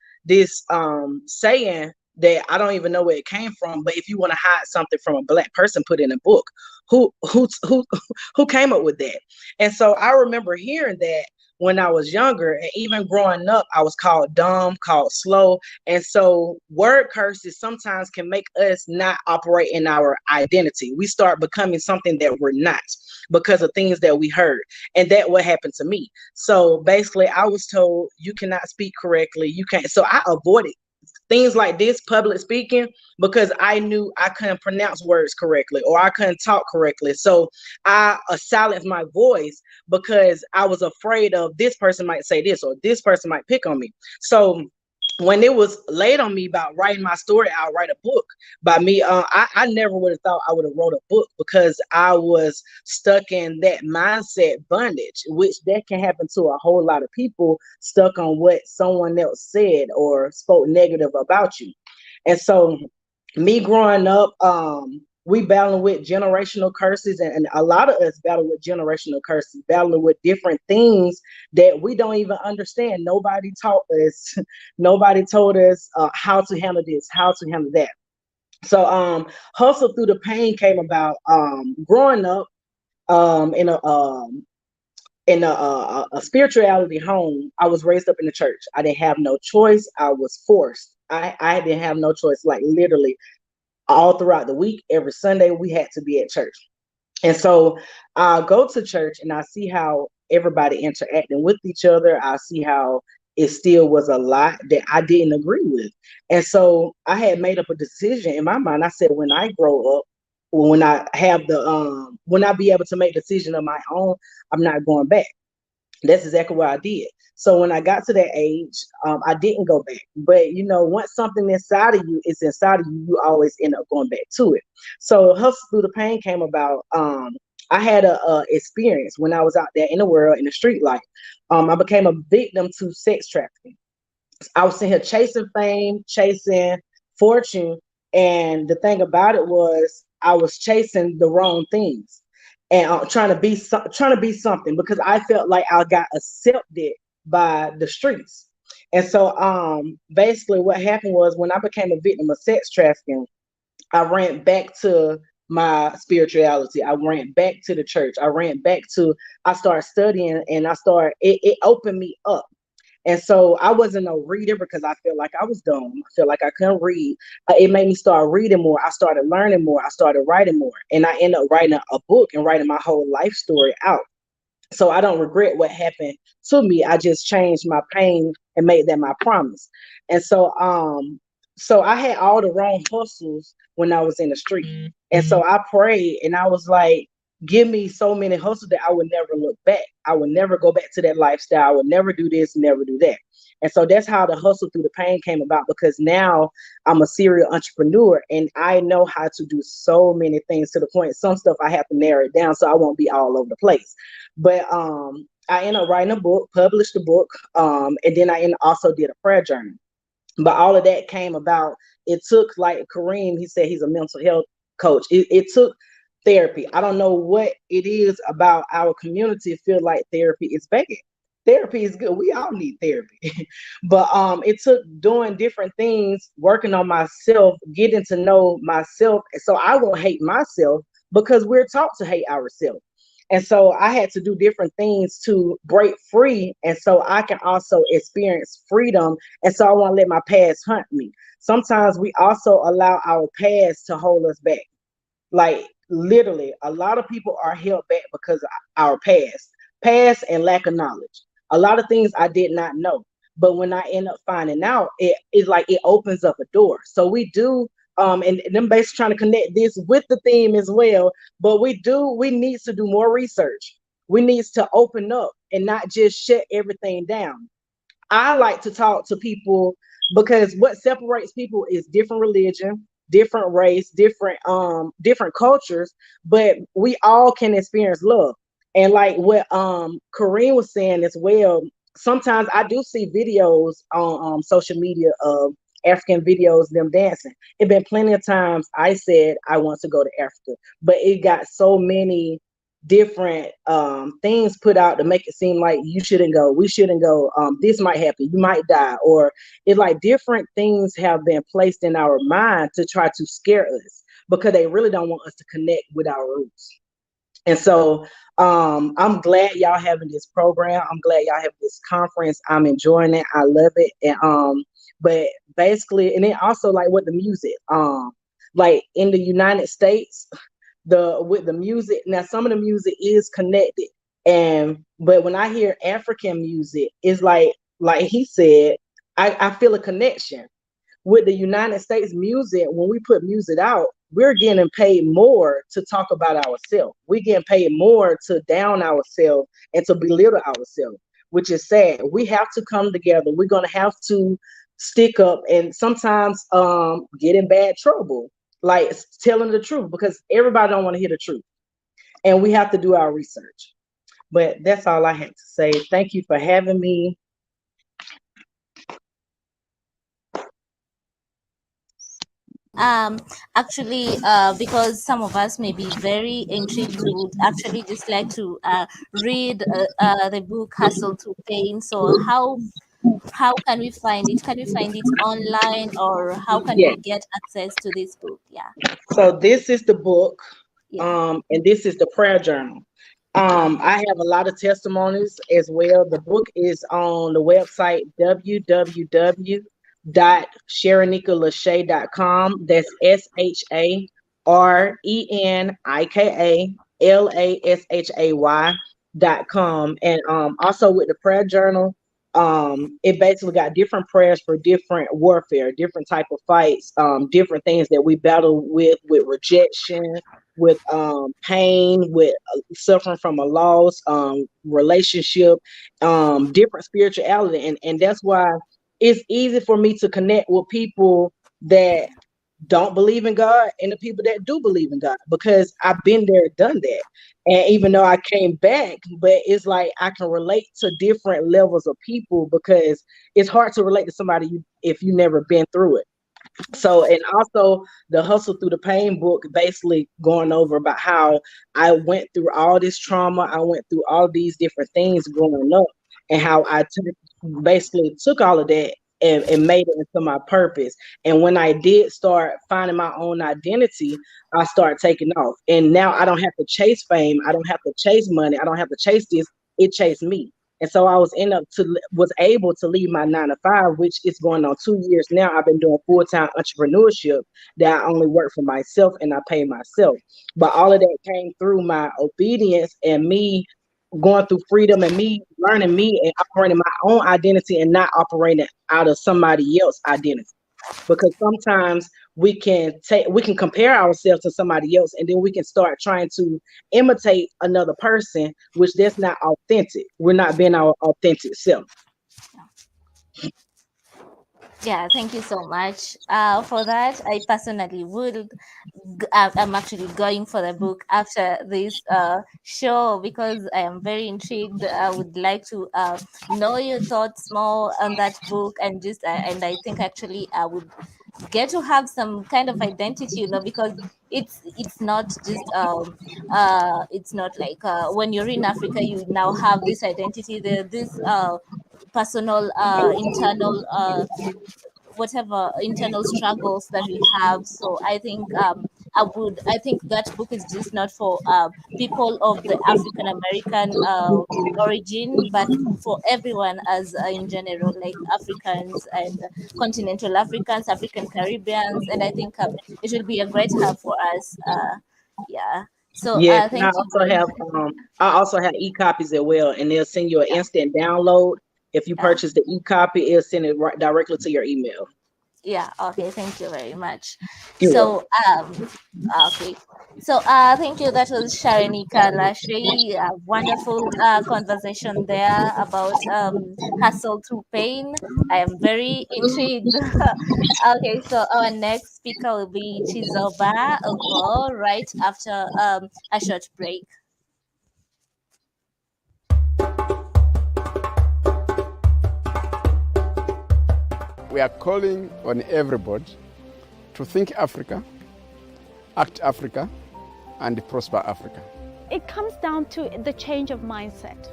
saying that I don't even know where it came from, but if you want to hide something from a black person, put it in a book. Who who came up with that? And so I remember hearing that when I was younger, and even growing up, I was called dumb, called slow. And so word curses sometimes can make us not operate in our identity. We start becoming something that we're not because of things that we heard. And that what happened to me. So basically I was told you cannot speak correctly. You can't. So I avoided things like this, public speaking, because I knew I couldn't pronounce words correctly or I couldn't talk correctly. So I silenced my voice because I was afraid of this person might say this or this person might pick on me. So when it was laid on me about writing my story, I'll write a book by me. I never would have thought I would have wrote a book because I was stuck in that mindset bondage, which that can happen to a whole lot of people stuck on what someone else said or spoke negative about you. And so me growing up, we battling with generational curses, and a lot of us battle with generational curses, battling with different things that we don't even understand. Nobody taught us, nobody told us how to handle this, how to handle that. So hustle through the pain came about growing up in a spirituality home. I was raised up in the church. I didn't have no choice. I was forced. I didn't have no choice. Like literally all throughout the week, every Sunday, we had to be at church. And so I go to church and I see how everybody interacting with each other. I see how it still was a lot that I didn't agree with. And so I had made up a decision in my mind. I said, when I grow up, when I have when I be able to make a decision of my own, I'm not going back. That's exactly what I did. So when I got to that age, I didn't go back. But once something inside of you is inside of you, you always end up going back to it. So hustle through the pain came about. I had a experience when I was out there in the world in the street life. I became a victim to sex trafficking. I was sitting here chasing fame, chasing fortune, and the thing about it was I was chasing the wrong things and trying to be something because I felt like I got accepted by the streets. And so basically what happened was when I became a victim of sex trafficking, I ran back to my spirituality. I ran back to the church. I started studying and it opened me up. And so I wasn't a reader because I felt like I was dumb. I felt like I couldn't read. It made me start reading more. I started learning more. I started writing more. And I ended up writing a book and writing my whole life story out. So I don't regret what happened to me. I just changed my pain and made that my promise. And so I had all the wrong hustles when I was in the street. And so I prayed and I was like, give me so many hustles that I would never look back. I would never go back to that lifestyle. I would never do this, never do that. And so that's how the hustle through the pain came about, because now I'm a serial entrepreneur and I know how to do so many things, to the point some stuff I have to narrow it down so I won't be all over the place. But I ended up writing a book, published a book, and then also did a prayer journal. But all of that came about. It took, like Kareem, he said he's a mental health coach. It took therapy. I don't know what it is about our community feel like therapy is bad. Therapy is good. We all need therapy. But it took doing different things, working on myself, getting to know myself so I won't hate myself, because we're taught to hate ourselves. And so I had to do different things to break free. And so I can also experience freedom. And so I won't let my past hunt me. Sometimes we also allow our past to hold us back. Like literally, a lot of people are held back because of our past and lack of knowledge. A lot of things I did not know. But when I end up finding out, it is like it opens up a door. So we do and them basically trying to connect this with the theme as well. But we need to do more research. We need to open up and not just shut everything down. I like to talk to people because what separates people is different religion, different race, different cultures, but we all can experience love. And like what Kareem was saying as well, sometimes I do see videos on social media of African videos, them dancing. It been plenty of times I said I want to go to Africa, but it got so many different things put out to make it seem like you shouldn't go, we shouldn't go, this might happen, you might die, or it's like different things have been placed in our mind to try to scare us because they really don't want us to connect with our roots. And so I'm glad y'all having this program. I'm glad y'all have this conference. I'm enjoying it. I love it. And but basically, and then also like with the music, like in the United States, with the music, now some of the music is connected. And but when I hear African music, it's like he said, I feel a connection with the United States music. When we put music out, we're getting paid more to talk about ourselves. We're getting paid more to down ourselves and to belittle ourselves, which is sad. We have to come together. We're going to have to stick up and sometimes get in bad trouble, like telling the truth, because everybody don't want to hear the truth. And we have to do our research. But that's all I had to say. Thank you for having me. um Actually, because some of us may be very intrigued, we would actually just like to read the book Hustle to Pain. So how can we find it? Can we find it online, or how can Yeah. we get access to this book? Yeah. So this is the book, Yeah. and this is the prayer journal. I have a lot of testimonies as well. The book is on the website www.sharonika.com. That's SharonikaLashay.com. And also with the prayer journal, it basically got different prayers for different warfare, different type of fights, different things that we battle with rejection, with pain, with suffering from a loss, relationship, different spirituality. And that's why it's easy for me to connect with people that don't believe in God and the people that do believe in God, because I've been there, done that. And even though I came back, but it's like I can relate to different levels of people, because it's hard to relate to somebody if you never been through it. So, and also the Hustle Through the Pain book, basically going over about how I went through all this trauma, I went through all these different things growing up, and how basically took all of that and made it into my purpose. And when I did start finding my own identity, I started taking off. And now I don't have to chase fame, I don't have to chase money, I don't have to chase this, it chased me. And so I was able to leave my 9 to 5, which is going on 2 years now. I've been doing full-time entrepreneurship that I only work for myself and I pay myself. But all of that came through my obedience and me going through freedom and me learning me and operating my own identity and not operating out of somebody else's identity. Because sometimes we can compare ourselves to somebody else, and then we can start trying to imitate another person, which that's not authentic. We're not being our authentic self. Yeah, thank you so much for that. I personally would. I'm actually going for the book after this show because I am very intrigued. I would like to know your thoughts more on that book, and and I think actually I would get to have some kind of identity, because it's not just it's not like when you're in Africa you now have this identity, there this personal internal whatever internal struggles that we have. So I think I think that book is just not for people of the African American origin, but for everyone as in general, like Africans and continental Africans, African Caribbeans, and I think it will be a great help for us. Yeah. So Yes, and thank you very I also have e-copies as well, and they'll send you an instant download. If you yeah. purchase the e-copy, it'll send it right directly to your email. Yeah, okay, thank you very much. You're welcome. So okay, so thank you, that was Sharonika Lashley. A wonderful conversation there about hustle through pain. I am very intrigued. Okay, so our next speaker will be Chizoba Ogo right after a short break. We are calling on everybody to think Africa, act Africa, and prosper Africa. It comes down to the change of mindset.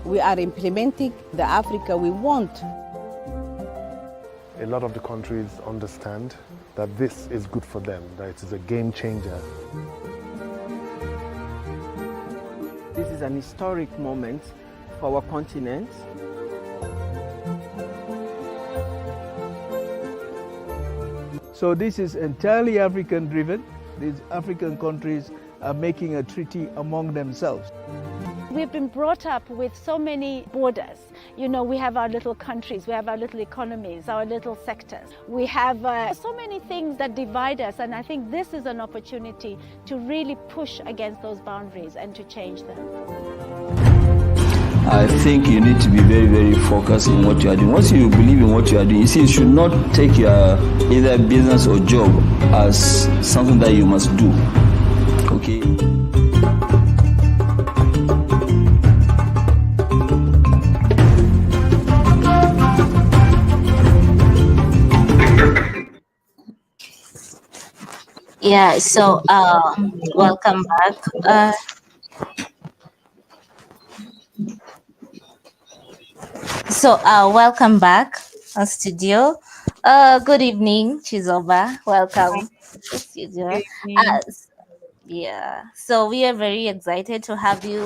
We are implementing the Africa we want. A lot of the countries understand that this is good for them, that it is a game changer. This is an historic moment for our continent. So this is entirely African driven. These African countries are making a treaty among themselves. We've been brought up with so many borders. You know, we have our little countries, we have our little economies, our little sectors. We have so many things that divide us, and I think this is an opportunity to really push against those boundaries and to change them. I think you need to be very, very focused in what you are doing. Once you believe in what you are doing, you see, you should not take your either business or job as something that you must do. Okay? Yeah, so welcome back. Welcome back on studio. Good evening, Chizoba. Welcome to studio. Yeah, so we are very excited to have you.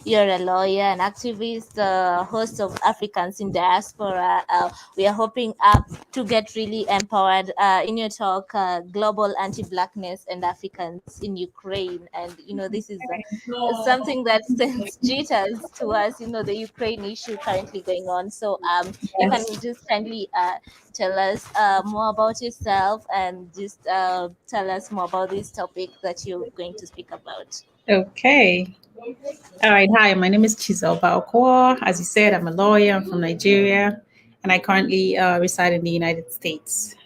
You're a lawyer, an activist, host of Africans in Diaspora. We are hoping to get really empowered in your talk, Global Anti-Blackness and Africans in Ukraine. And, this is something that sends jitters to us, the Ukraine issue currently going on. So you can just kindly tell us more about yourself and just tell us more about this topic that you're going to speak about. Okay. All right. Hi, my name is Chizoba Okoa. As you said, I'm a lawyer. I'm from Nigeria, and I currently reside in the United States.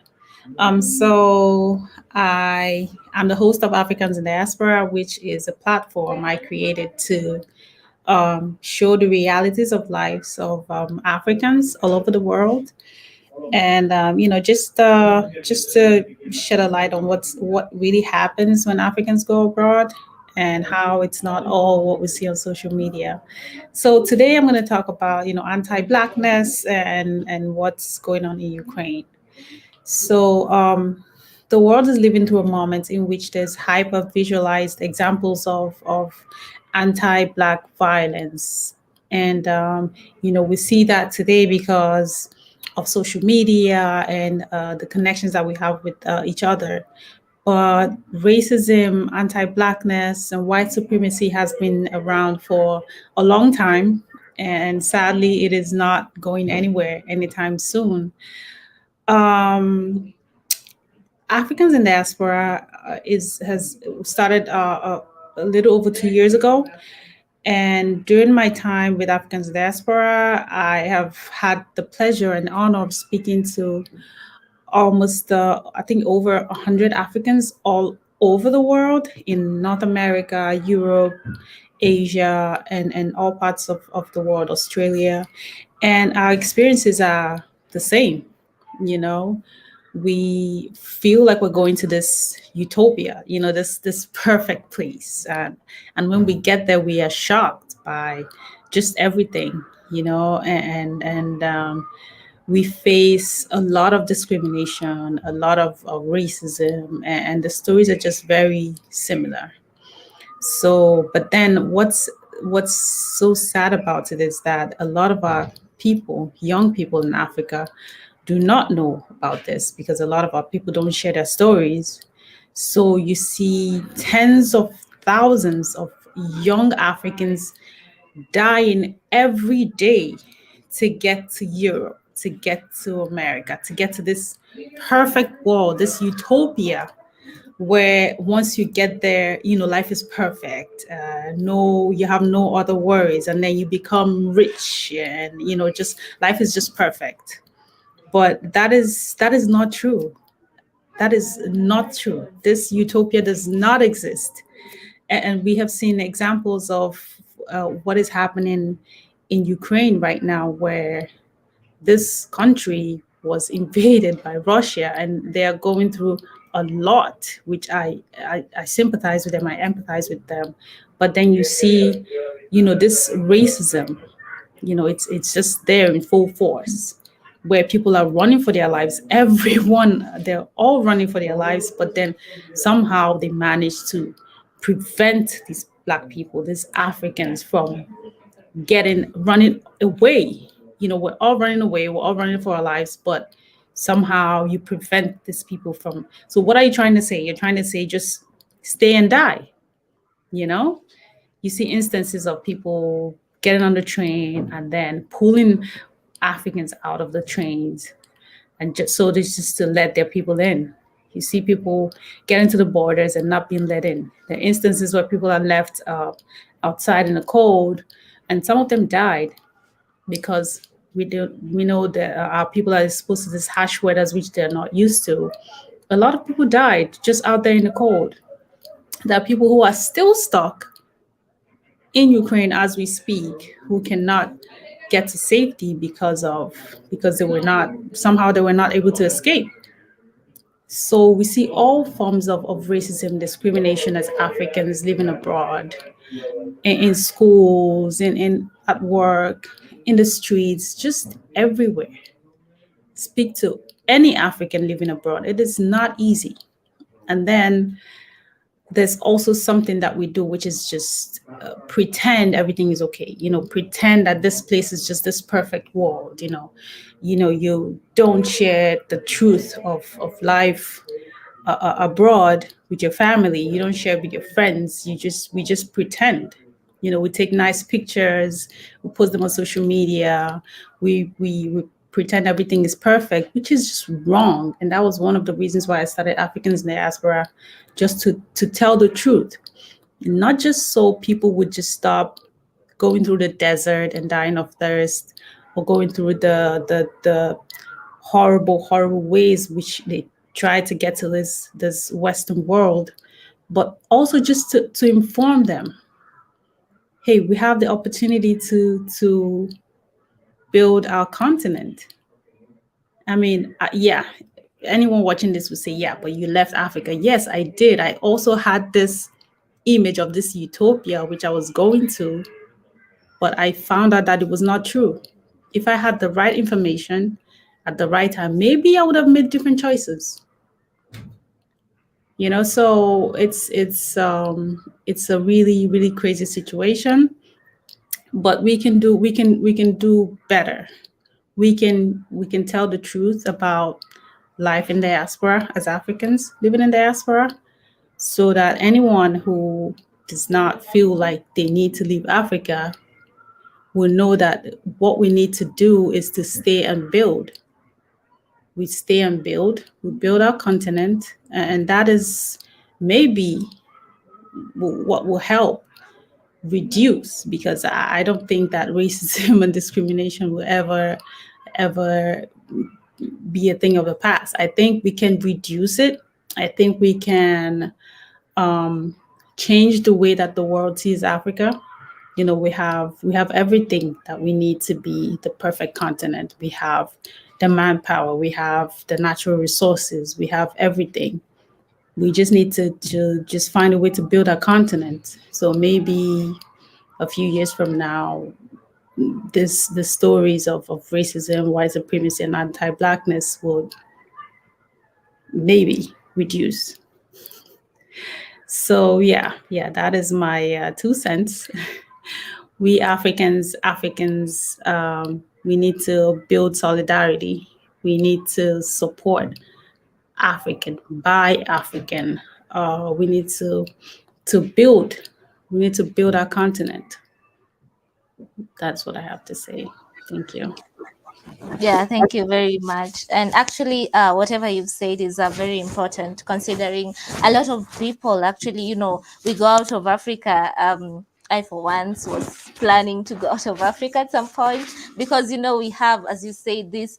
So I'm the host of Africans in Diaspora, which is a platform I created to show the realities of lives of Africans all over the world. And just to shed a light on what really happens when Africans go abroad and how it's not all what we see on social media. So today I'm going to talk about anti-Blackness and what's going on in Ukraine. So the world is living through a moment in which there's hyper visualized examples of anti-Black violence And, we see that today because of social media and the connections that we have with each other. But racism, anti-Blackness, and white supremacy has been around for a long time. And sadly, it is not going anywhere anytime soon. Africans in diaspora has started a little over 2 years ago. And during my time with Africans in diaspora, I have had the pleasure and honor of speaking to almost, I think, over 100 Africans all over the world, in North America, Europe, Asia, and all parts of the world, Australia. And our experiences are the same. We feel like we're going to this utopia, this perfect place. And when we get there, we are shocked by just everything, and we face a lot of discrimination, a lot of racism, and the stories are just very similar. So, but then what's so sad about it is that a lot of our people, young people in Africa, do not know about this because a lot of our people don't share their stories. So you see tens of thousands of young Africans dying every day to get to Europe, to get to America, to get to this perfect world, this utopia where once you get there, life is perfect. You have no other worries, and then you become rich, and just life is just perfect. But that is not true. That is not true. This utopia does not exist, and we have seen examples of what is happening in Ukraine right now, where this country was invaded by Russia, and they are going through a lot, which I sympathize with them, I empathize with them. But then you see, this racism, it's just there in full force, where people are running for their lives. Everyone, they're all running for their lives, but then somehow they manage to prevent these Black people, these Africans, from running away. We're all running away, we're all running for our lives, but somehow you prevent these people from. So what are you trying to say? You're trying to say just stay and die. You see instances of people getting on the train and then pulling Africans out of the trains, and just to let their people in. You see people getting to the borders and not being let in. There are instances where people are left outside in the cold, and some of them died because we know that our people are exposed to these harsh weathers which they're not used to. A lot of people died just out there in the cold. There are people who are still stuck in Ukraine as we speak, who cannot get to safety because they were not able to escape. So we see all forms of racism, discrimination as Africans living abroad, in schools, at work, in the streets, just everywhere. Speak to any African living abroad. It is not easy. And then there's also something that we do, which is just pretend everything is okay. Pretend that this place is just this perfect world. You don't share the truth of life abroad with your family. You don't share with your friends. We just pretend. We take nice pictures, we post them on social media. We pretend everything is perfect, which is just wrong. And that was one of the reasons why I started Africans in Diaspora, just to tell the truth, not just so people would just stop going through the desert and dying of thirst, or going through the horrible ways which they try to get to this Western world, but also just to inform them, hey, we have the opportunity to build our continent. I mean, yeah, anyone watching this would say, yeah, but you left Africa. Yes, I did. I also had this image of this utopia, which I was going to, but I found out that it was not true. If I had the right information at the right time, maybe I would have made different choices. So it's a really, really crazy situation. but we can do better. We can tell the truth about life in diaspora as Africans living in diaspora, so that anyone who does not feel like they need to leave Africa will know that what we need to do is to stay and build. We stay and build. We build our continent, and that is maybe what will help reduce, because I don't think that racism and discrimination will ever be a thing of the past. I think we can reduce it. I think we can change the way that the world sees Africa. We have everything that we need to be the perfect continent. We have the manpower, we have the natural resources, we have everything. We just need to just find a way to build our continent. So maybe a few years from now, the stories of racism, white supremacy, and anti-Blackness will maybe reduce. So yeah, that is my 2 cents. We Africans, we need to build solidarity. We need to support African by African. We need to build. We need to build our continent. That's what I have to say. Thank you. Yeah, thank you very much. And actually, whatever you've said is very important, considering a lot of people actually, we go out of Africa. I, for once, was planning to go out of Africa at some point because, we have, as you say, this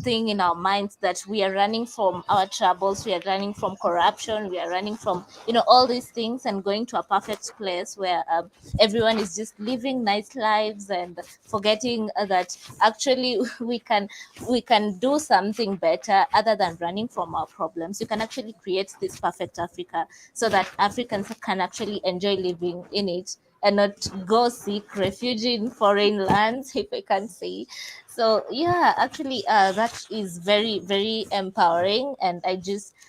thing in our minds that we are running from our troubles, we are running from corruption, we are running from all these things, and going to a perfect place where everyone is just living nice lives and forgetting that actually we can do something better other than running from our problems. You can actually create this perfect Africa so that Africans can actually enjoy living in it and not go seek refuge in foreign lands, if I can say. So yeah, actually, that is very, very empowering, and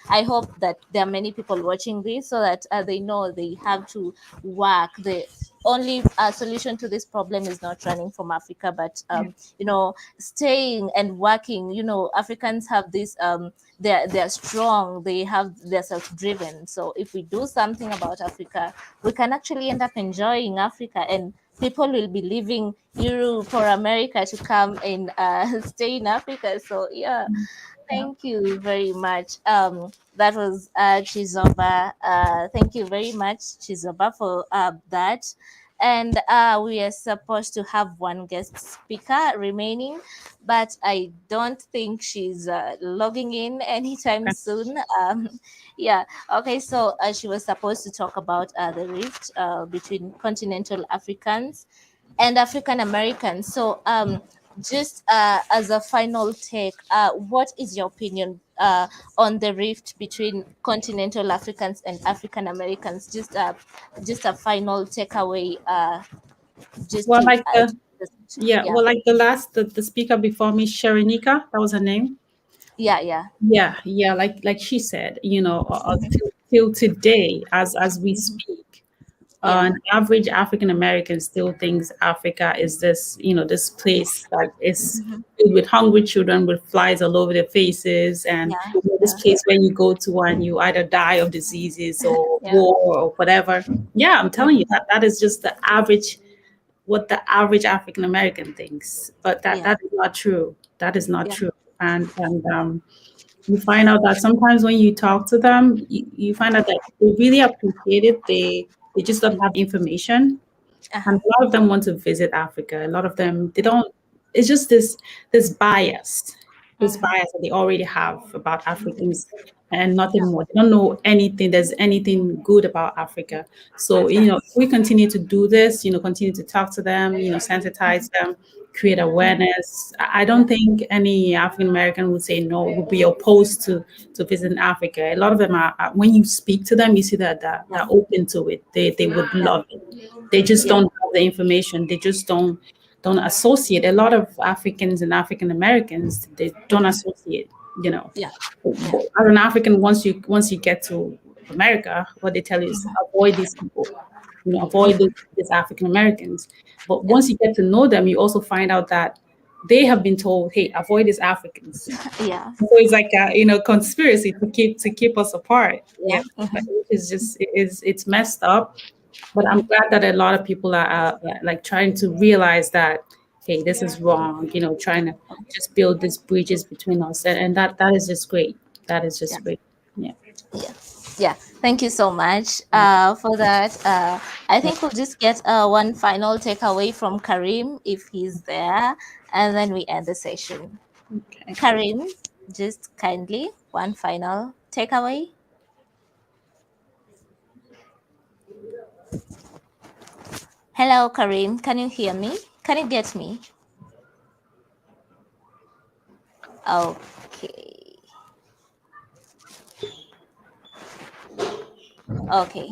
I hope that there are many people watching this so that they know they have to work. The only solution to this problem is not running from Africa, but staying and working. Africans have this. They're strong. They're self-driven. So if we do something about Africa, we can actually end up enjoying Africa, and people will be leaving Europe or America to come and stay in Africa. So yeah, thank you very much. That was Chizoba. Thank you very much, Chizoba, for that. And we are supposed to have one guest speaker remaining, but I don't think she's logging in anytime soon. Yeah, okay, so she was supposed to talk about the rift between continental Africans and African Americans. So just as a final take, what is your opinion on the rift between continental Africans and African Americans? Just a final takeaway. Just Well, to like well, like the speaker before me, Sharonika, that was her name. Yeah. Like she said, till today, as we speak, an average African American still thinks Africa is this, this place that is filled with hungry children with flies all over their faces, and this place where you go to and you either die of diseases or war or whatever. Yeah, I'm telling you that is just what the average African American thinks, but that is not true. That is not true, and you find out that sometimes when you talk to them, you find out that they really appreciate it. They just don't have information. And a lot of them want to visit Africa. A lot of them, they don't. It's just this bias, bias that they already have about Africans and nothing more. They don't know anything. There's anything good about Africa. So, if we continue to do this, continue to talk to them, sensitize them, create awareness. I don't think any African American would say no, would be opposed to visiting Africa. A lot of them are, when you speak to them, you see that they're open to it. They would love it. They just don't have the information. They just don't associate. A lot of Africans and African Americans, they don't associate. As an African, once you get to America, what they tell you is avoid these people. avoid these African Americans. But once you get to know them, you also find out that they have been told, hey, avoid these Africans. Yeah. So it's like a conspiracy to keep us apart. Yeah. It's messed up. But I'm glad that a lot of people are like trying to realize that, hey, this is wrong, trying to just build these bridges between us. And that is just great. That is just great. Yeah. Yeah, thank you so much for that. I think we'll just get one final takeaway from Karim if he's there, and then we end the session. Okay. Karim, just kindly one final takeaway. Hello, Karim. Can you hear me? Can you get me? Okay. Okay.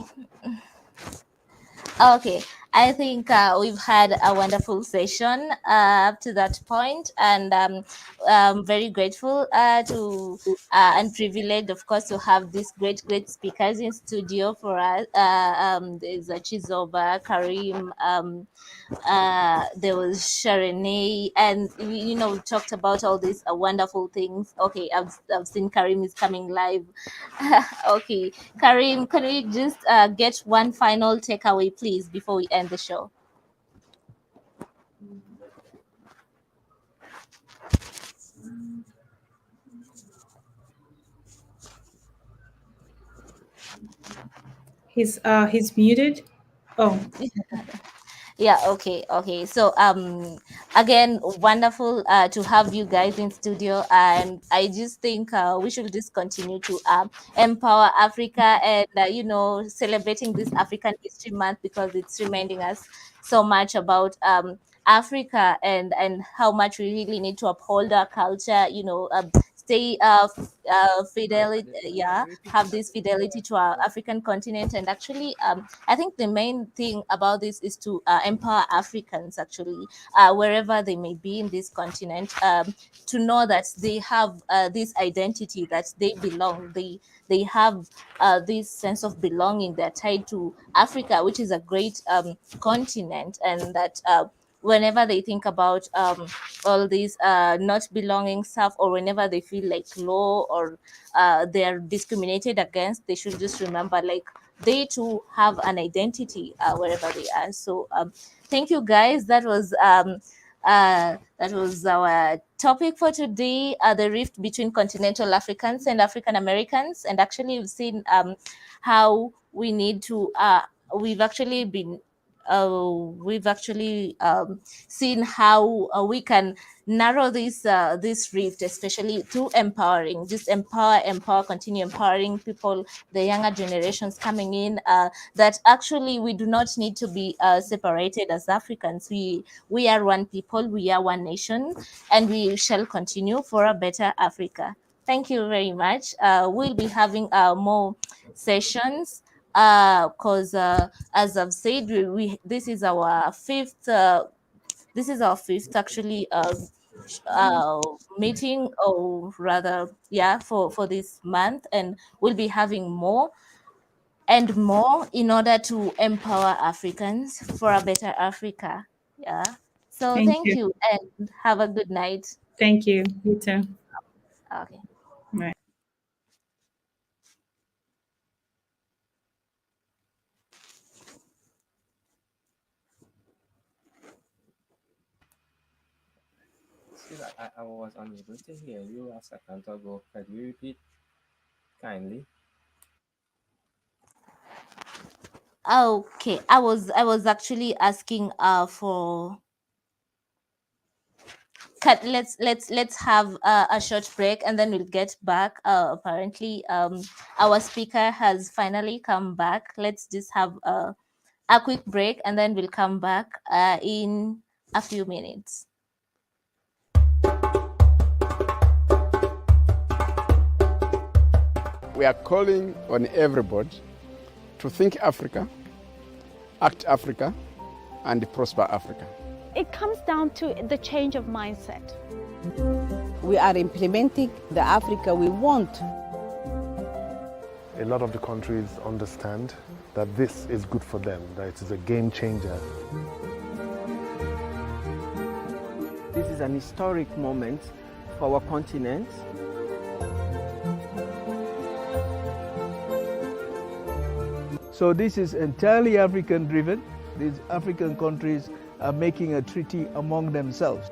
Okay, I think we've had a wonderful session up to that point, and I'm very grateful to and privileged, of course, to have these great speakers in studio for us. There's Chizoba, Karim, there was Sharene, and we talked about all these wonderful things. Okay, I've seen Karim is coming live. Okay, Karim, can we just get one final takeaway, please, before we end the show? He's muted. Oh. Yeah, okay. So again, wonderful to have you guys in studio, and I just think we should just continue to empower Africa, and celebrating this African History Month, because it's reminding us so much about Africa, and how much we really need to uphold our culture, stay fidelity, have this fidelity to our African continent. And actually I think the main thing about this is to empower Africans, actually, wherever they may be in this continent, to know that they have this identity, that they belong, they have this sense of belonging. They're tied to Africa, which is a great continent, and that whenever they think about all these not belonging stuff, or whenever they feel like low, or they're discriminated against, they should just remember, like, they too have an identity wherever they are. So thank you, guys. That was our topic for today, the rift between continental Africans and African Americans. And actually, we've seen how we need to we've actually seen how we can narrow this rift, especially through empowering. Just empower, continue empowering people, the younger generations coming in, that actually we do not need to be separated as Africans. We are one people, we are one nation, and we shall continue for a better Africa. Thank you very much. We'll be having more sessions, because as I've said, this is our fifth actually meeting, or rather, for this month, and we'll be having more and more in order to empower Africans for a better Africa. So thank you, and have a good night. Thank you. You too. Okay. Right. I was unable to hear you a second ago. Could you repeat kindly? Okay, I was actually asking for cut. Let's have a short break, and then we'll get back. Apparently our speaker has finally come back. Let's just have a quick break, and then we'll come back in a few minutes. We are calling on everybody to think Africa, act Africa, and prosper Africa. It comes down to the change of mindset. We are implementing the Africa we want. A lot of the countries understand that this is good for them, that it is a game changer. This is an historic moment for our continent. So this is entirely African driven. These African countries are making a treaty among themselves.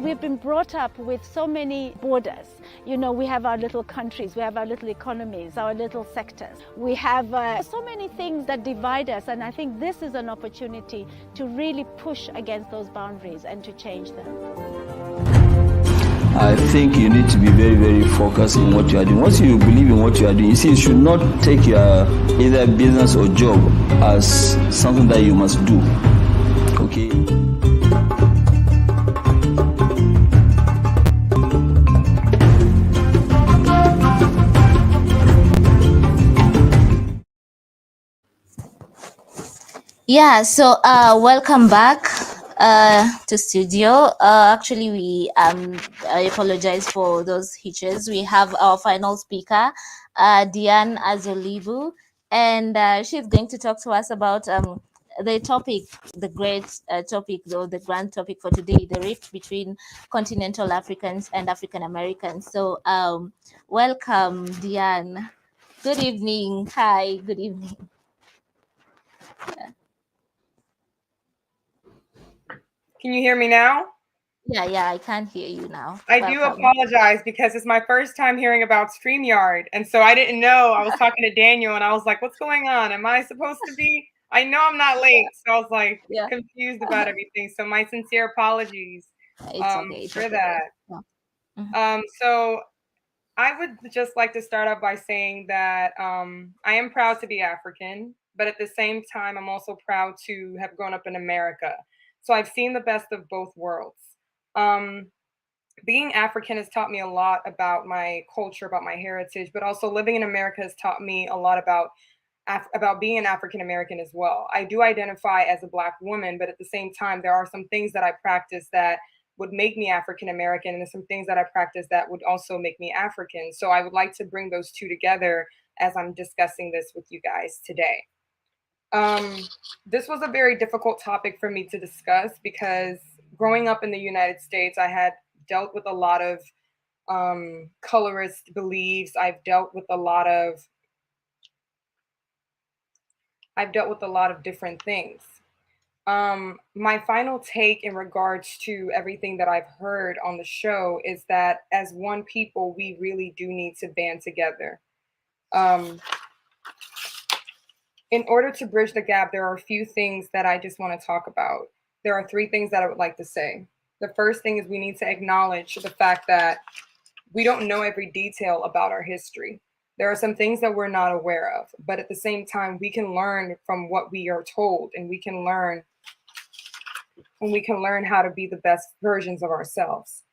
We've been brought up with so many borders. You know, we have our little countries, we have our little economies, our little sectors. We have so many things that divide us, and I think this is an opportunity to really push against those boundaries and to change them. I think you need to be very, very focused in what you are doing. Once you believe in what you are doing, you see, you should not take your either business or job as something that you must do. Okay? Yeah, so welcome back to studio. Actually, I apologize for those hitches. We have our final speaker, Diane Olivu, and she's going to talk to us about the topic, the great topic, though the grand topic for today, the rift between continental Africans and African Americans. So welcome, Diane. Good evening. Hi, good evening. Can you hear me now? Yeah, I can hear you now. I do apologize because it's my first time hearing about StreamYard. And so I didn't know. I was talking to Daniel and I was like, what's going on? Am I supposed to be? I know I'm not late. So I was like confused about everything. So my sincere apologies for that. Yeah. So I would just like to start off by saying that I am proud to be African, but at the same time, I'm also proud to have grown up in America. So I've seen the best of both worlds. Being African has taught me a lot about my culture, about my heritage, but also living in America has taught me a lot about being an African American as well. I do identify as a Black woman, but at the same time, there are some things that I practice that would make me African American, and there's some things that I practice that would also make me African. So I would like to bring those two together as I'm discussing this with you guys today. This was a very difficult topic for me to discuss because growing up in the United States, I had dealt with a lot of colorist beliefs. I've dealt with a lot of different things. My final take in regards to everything that I've heard on the show is that as one people, we really do need to band together. In order to bridge the gap, there are a few things that I just want to talk about. There are 3 things that I would like to say. The first thing is we need to acknowledge the fact that we don't know every detail about our history. There are some things that we're not aware of, but at the same time, we can learn from what we are told, and we can learn how to be the best versions of ourselves.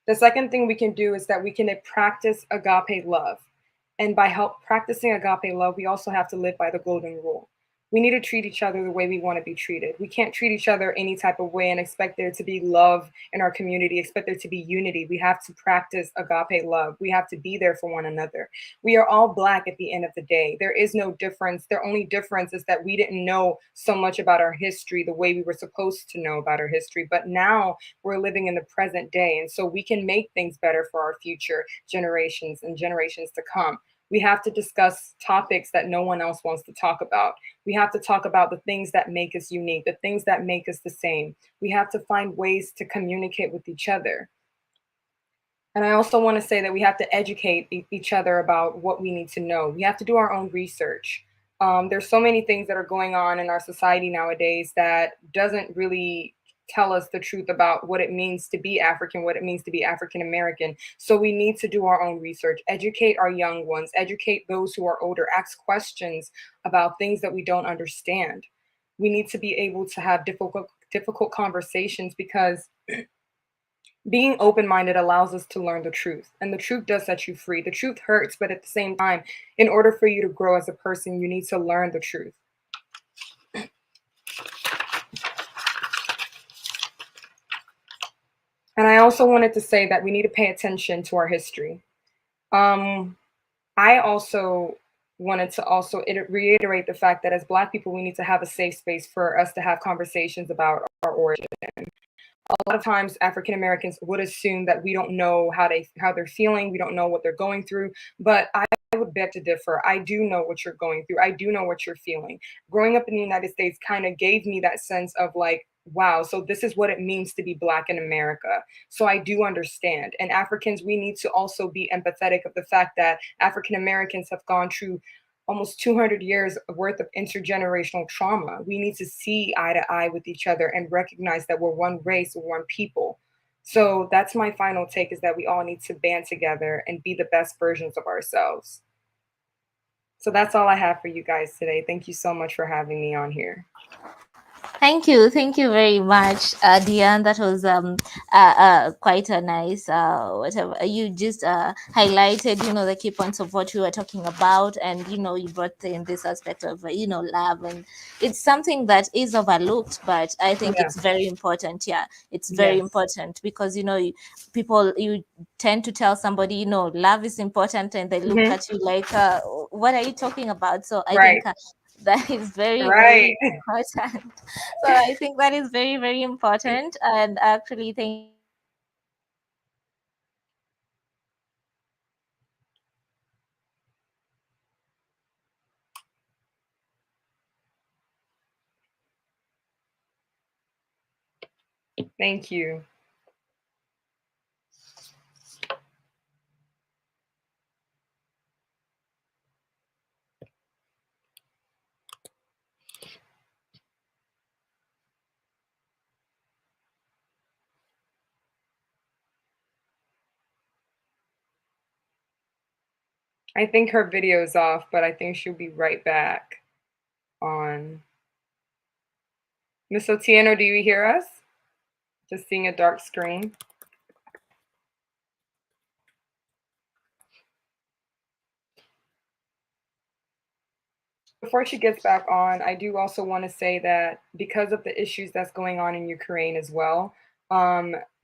The second thing we can do is that we can practice agape love. And by practicing agape love, we also have to live by the golden rule. We need to treat each other the way we want to be treated. We can't treat each other any type of way and expect there to be love in our community, expect there to be unity. We have to practice agape love. We have to be there for one another. We are all Black at the end of the day. There is no difference. The only difference is that we didn't know so much about our history the way we were supposed to know about our history. But now we're living in the present day. And so we can make things better for our future generations and generations to come. We have to discuss topics that no one else wants to talk about. We have to talk about the things that make us unique, the things that make us the same. We have to find ways to communicate with each other. And I also want to say that we have to educate each other about what we need to know. We have to do our own research. There's so many things that are going on in our society nowadays that doesn't really tell us the truth about what it means to be African, what it means to be African American. So we need to do our own research, educate our young ones, educate those who are older, ask questions about things that we don't understand. We need to be able to have difficult conversations because being open-minded allows us to learn the truth, and the truth does set you free. The truth hurts, but at the same time, in order for you to grow as a person, you need to learn the truth. And I also wanted to say that we need to pay attention to our history. I also wanted to also reiterate the fact that as Black people, we need to have a safe space for us to have conversations about our origin. A lot of times African Americans would assume that we don't know how they're feeling, we don't know what they're going through, but I would beg to differ. I do know what you're going through. I do know what you're feeling. Growing up in the United States kind of gave me that sense of like, wow, so this is what it means to be Black in America. So I do understand. And Africans, we need to also be empathetic of the fact that African Americans have gone through almost 200 years worth of intergenerational trauma. We need to see eye to eye with each other and recognize that we're one race, we're one people. So that's my final take, is that we all need to band together and be the best versions of ourselves. So that's all I have for you guys today. Thank you so much for having me on here. Thank you very much, Diane. That was quite a nice whatever you just highlighted. The key points of what we were talking about, and you brought in this aspect of love, and it's something that is overlooked, but I think it's very important. Yeah, it's very important because people, you tend to tell somebody love is important, and they look at you like, what are you talking about? So I think that is very, very important. So I think that is very, very important. And actually, Thank you. I think her video is off, but I think she'll be right back on. Miss Otieno, do you hear us? Just seeing a dark screen. Before she gets back on, I do also want to say that because of the issues that's going on in Ukraine as well,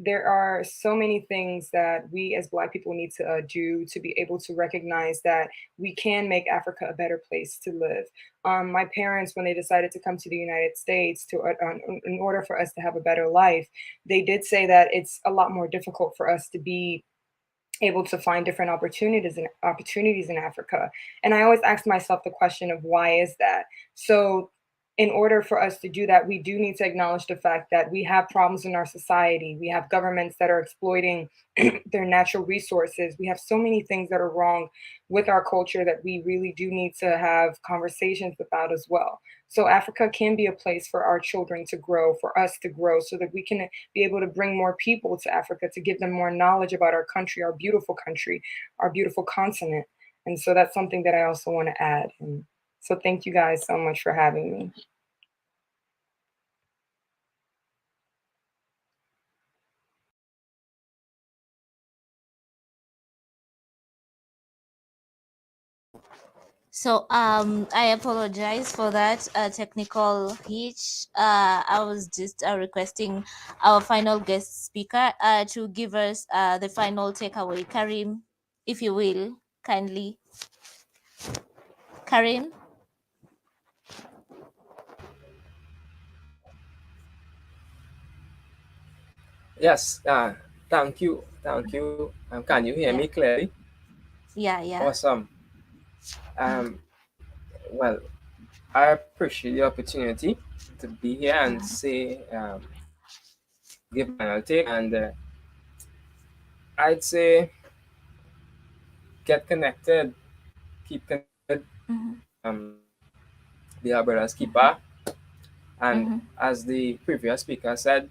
there are so many things that we as Black people need to do to be able to recognize that we can make Africa a better place to live. My parents, when they decided to come to the United States in order for us to have a better life, they did say that it's a lot more difficult for us to be able to find different opportunities in Africa. And I always ask myself the question of why is that? So in order for us to do that, we do need to acknowledge the fact that we have problems in our society. We have governments that are exploiting their natural resources. We have so many things that are wrong with our culture that we really do need to have conversations about as well. So Africa can be a place for our children to grow, for us to grow, so that we can be able to bring more people to Africa, to give them more knowledge about our country, our beautiful continent. And so that's something that I also want to add. And so thank you guys so much for having me. So I apologize for that technical hitch. I was just requesting our final guest speaker to give us the final takeaway. Karim, if you will, kindly. Karim? Yes, thank you. Can you hear me clearly? Yeah. Awesome. Well, I appreciate the opportunity to be here and say, give my final take. And I'd say, get connected, keep connected. Be our brother's keeper. And as the previous speaker said,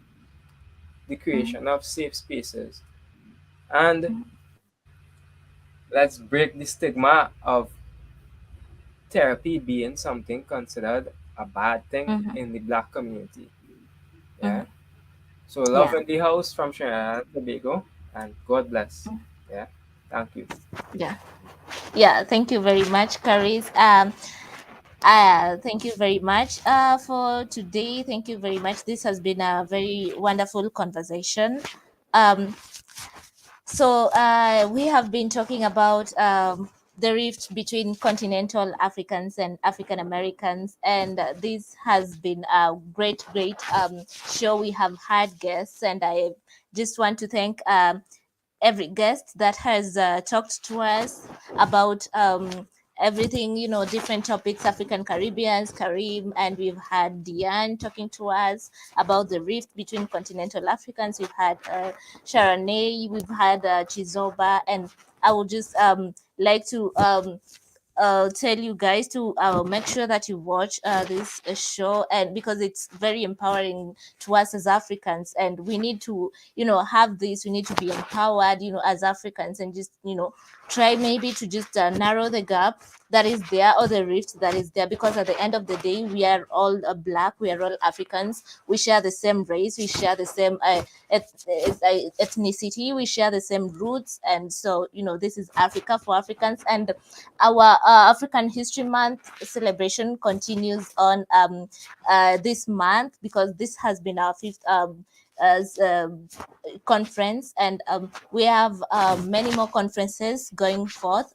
the creation of safe spaces. And let's break the stigma of therapy being something considered a bad thing in the Black community. Yeah. So love in the house from Trinidad and Tobago, and God bless. Yeah. Thank you. Yeah. Thank you very much, Caris. Thank you very much for today. Thank you very much. This has been a very wonderful conversation. So we have been talking about the rift between continental Africans and African Americans. And this has been a great show. We have had guests, and I just want to thank every guest that has talked to us about everything, different topics, African Caribbeans, Karim, and we've had Diane talking to us about the rift between continental Africans. We've had Sharonay, we've had Chizoba, and I would just like to tell you guys to make sure that you watch this show, and because it's very empowering to us as Africans, and we need to have this. We need to be empowered as Africans, and just try maybe to just narrow the gap that is there, or the rift that is there, because at the end of the day, we are all black, we are all Africans, we share the same race, we share the same ethnicity, we share the same roots. And so this is Africa for Africans, and our African History Month celebration continues on this month, because this has been our fifth as conference, and we have many more conferences going forth.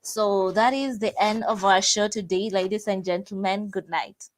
So that is the end of our show today, ladies and gentlemen. Good night.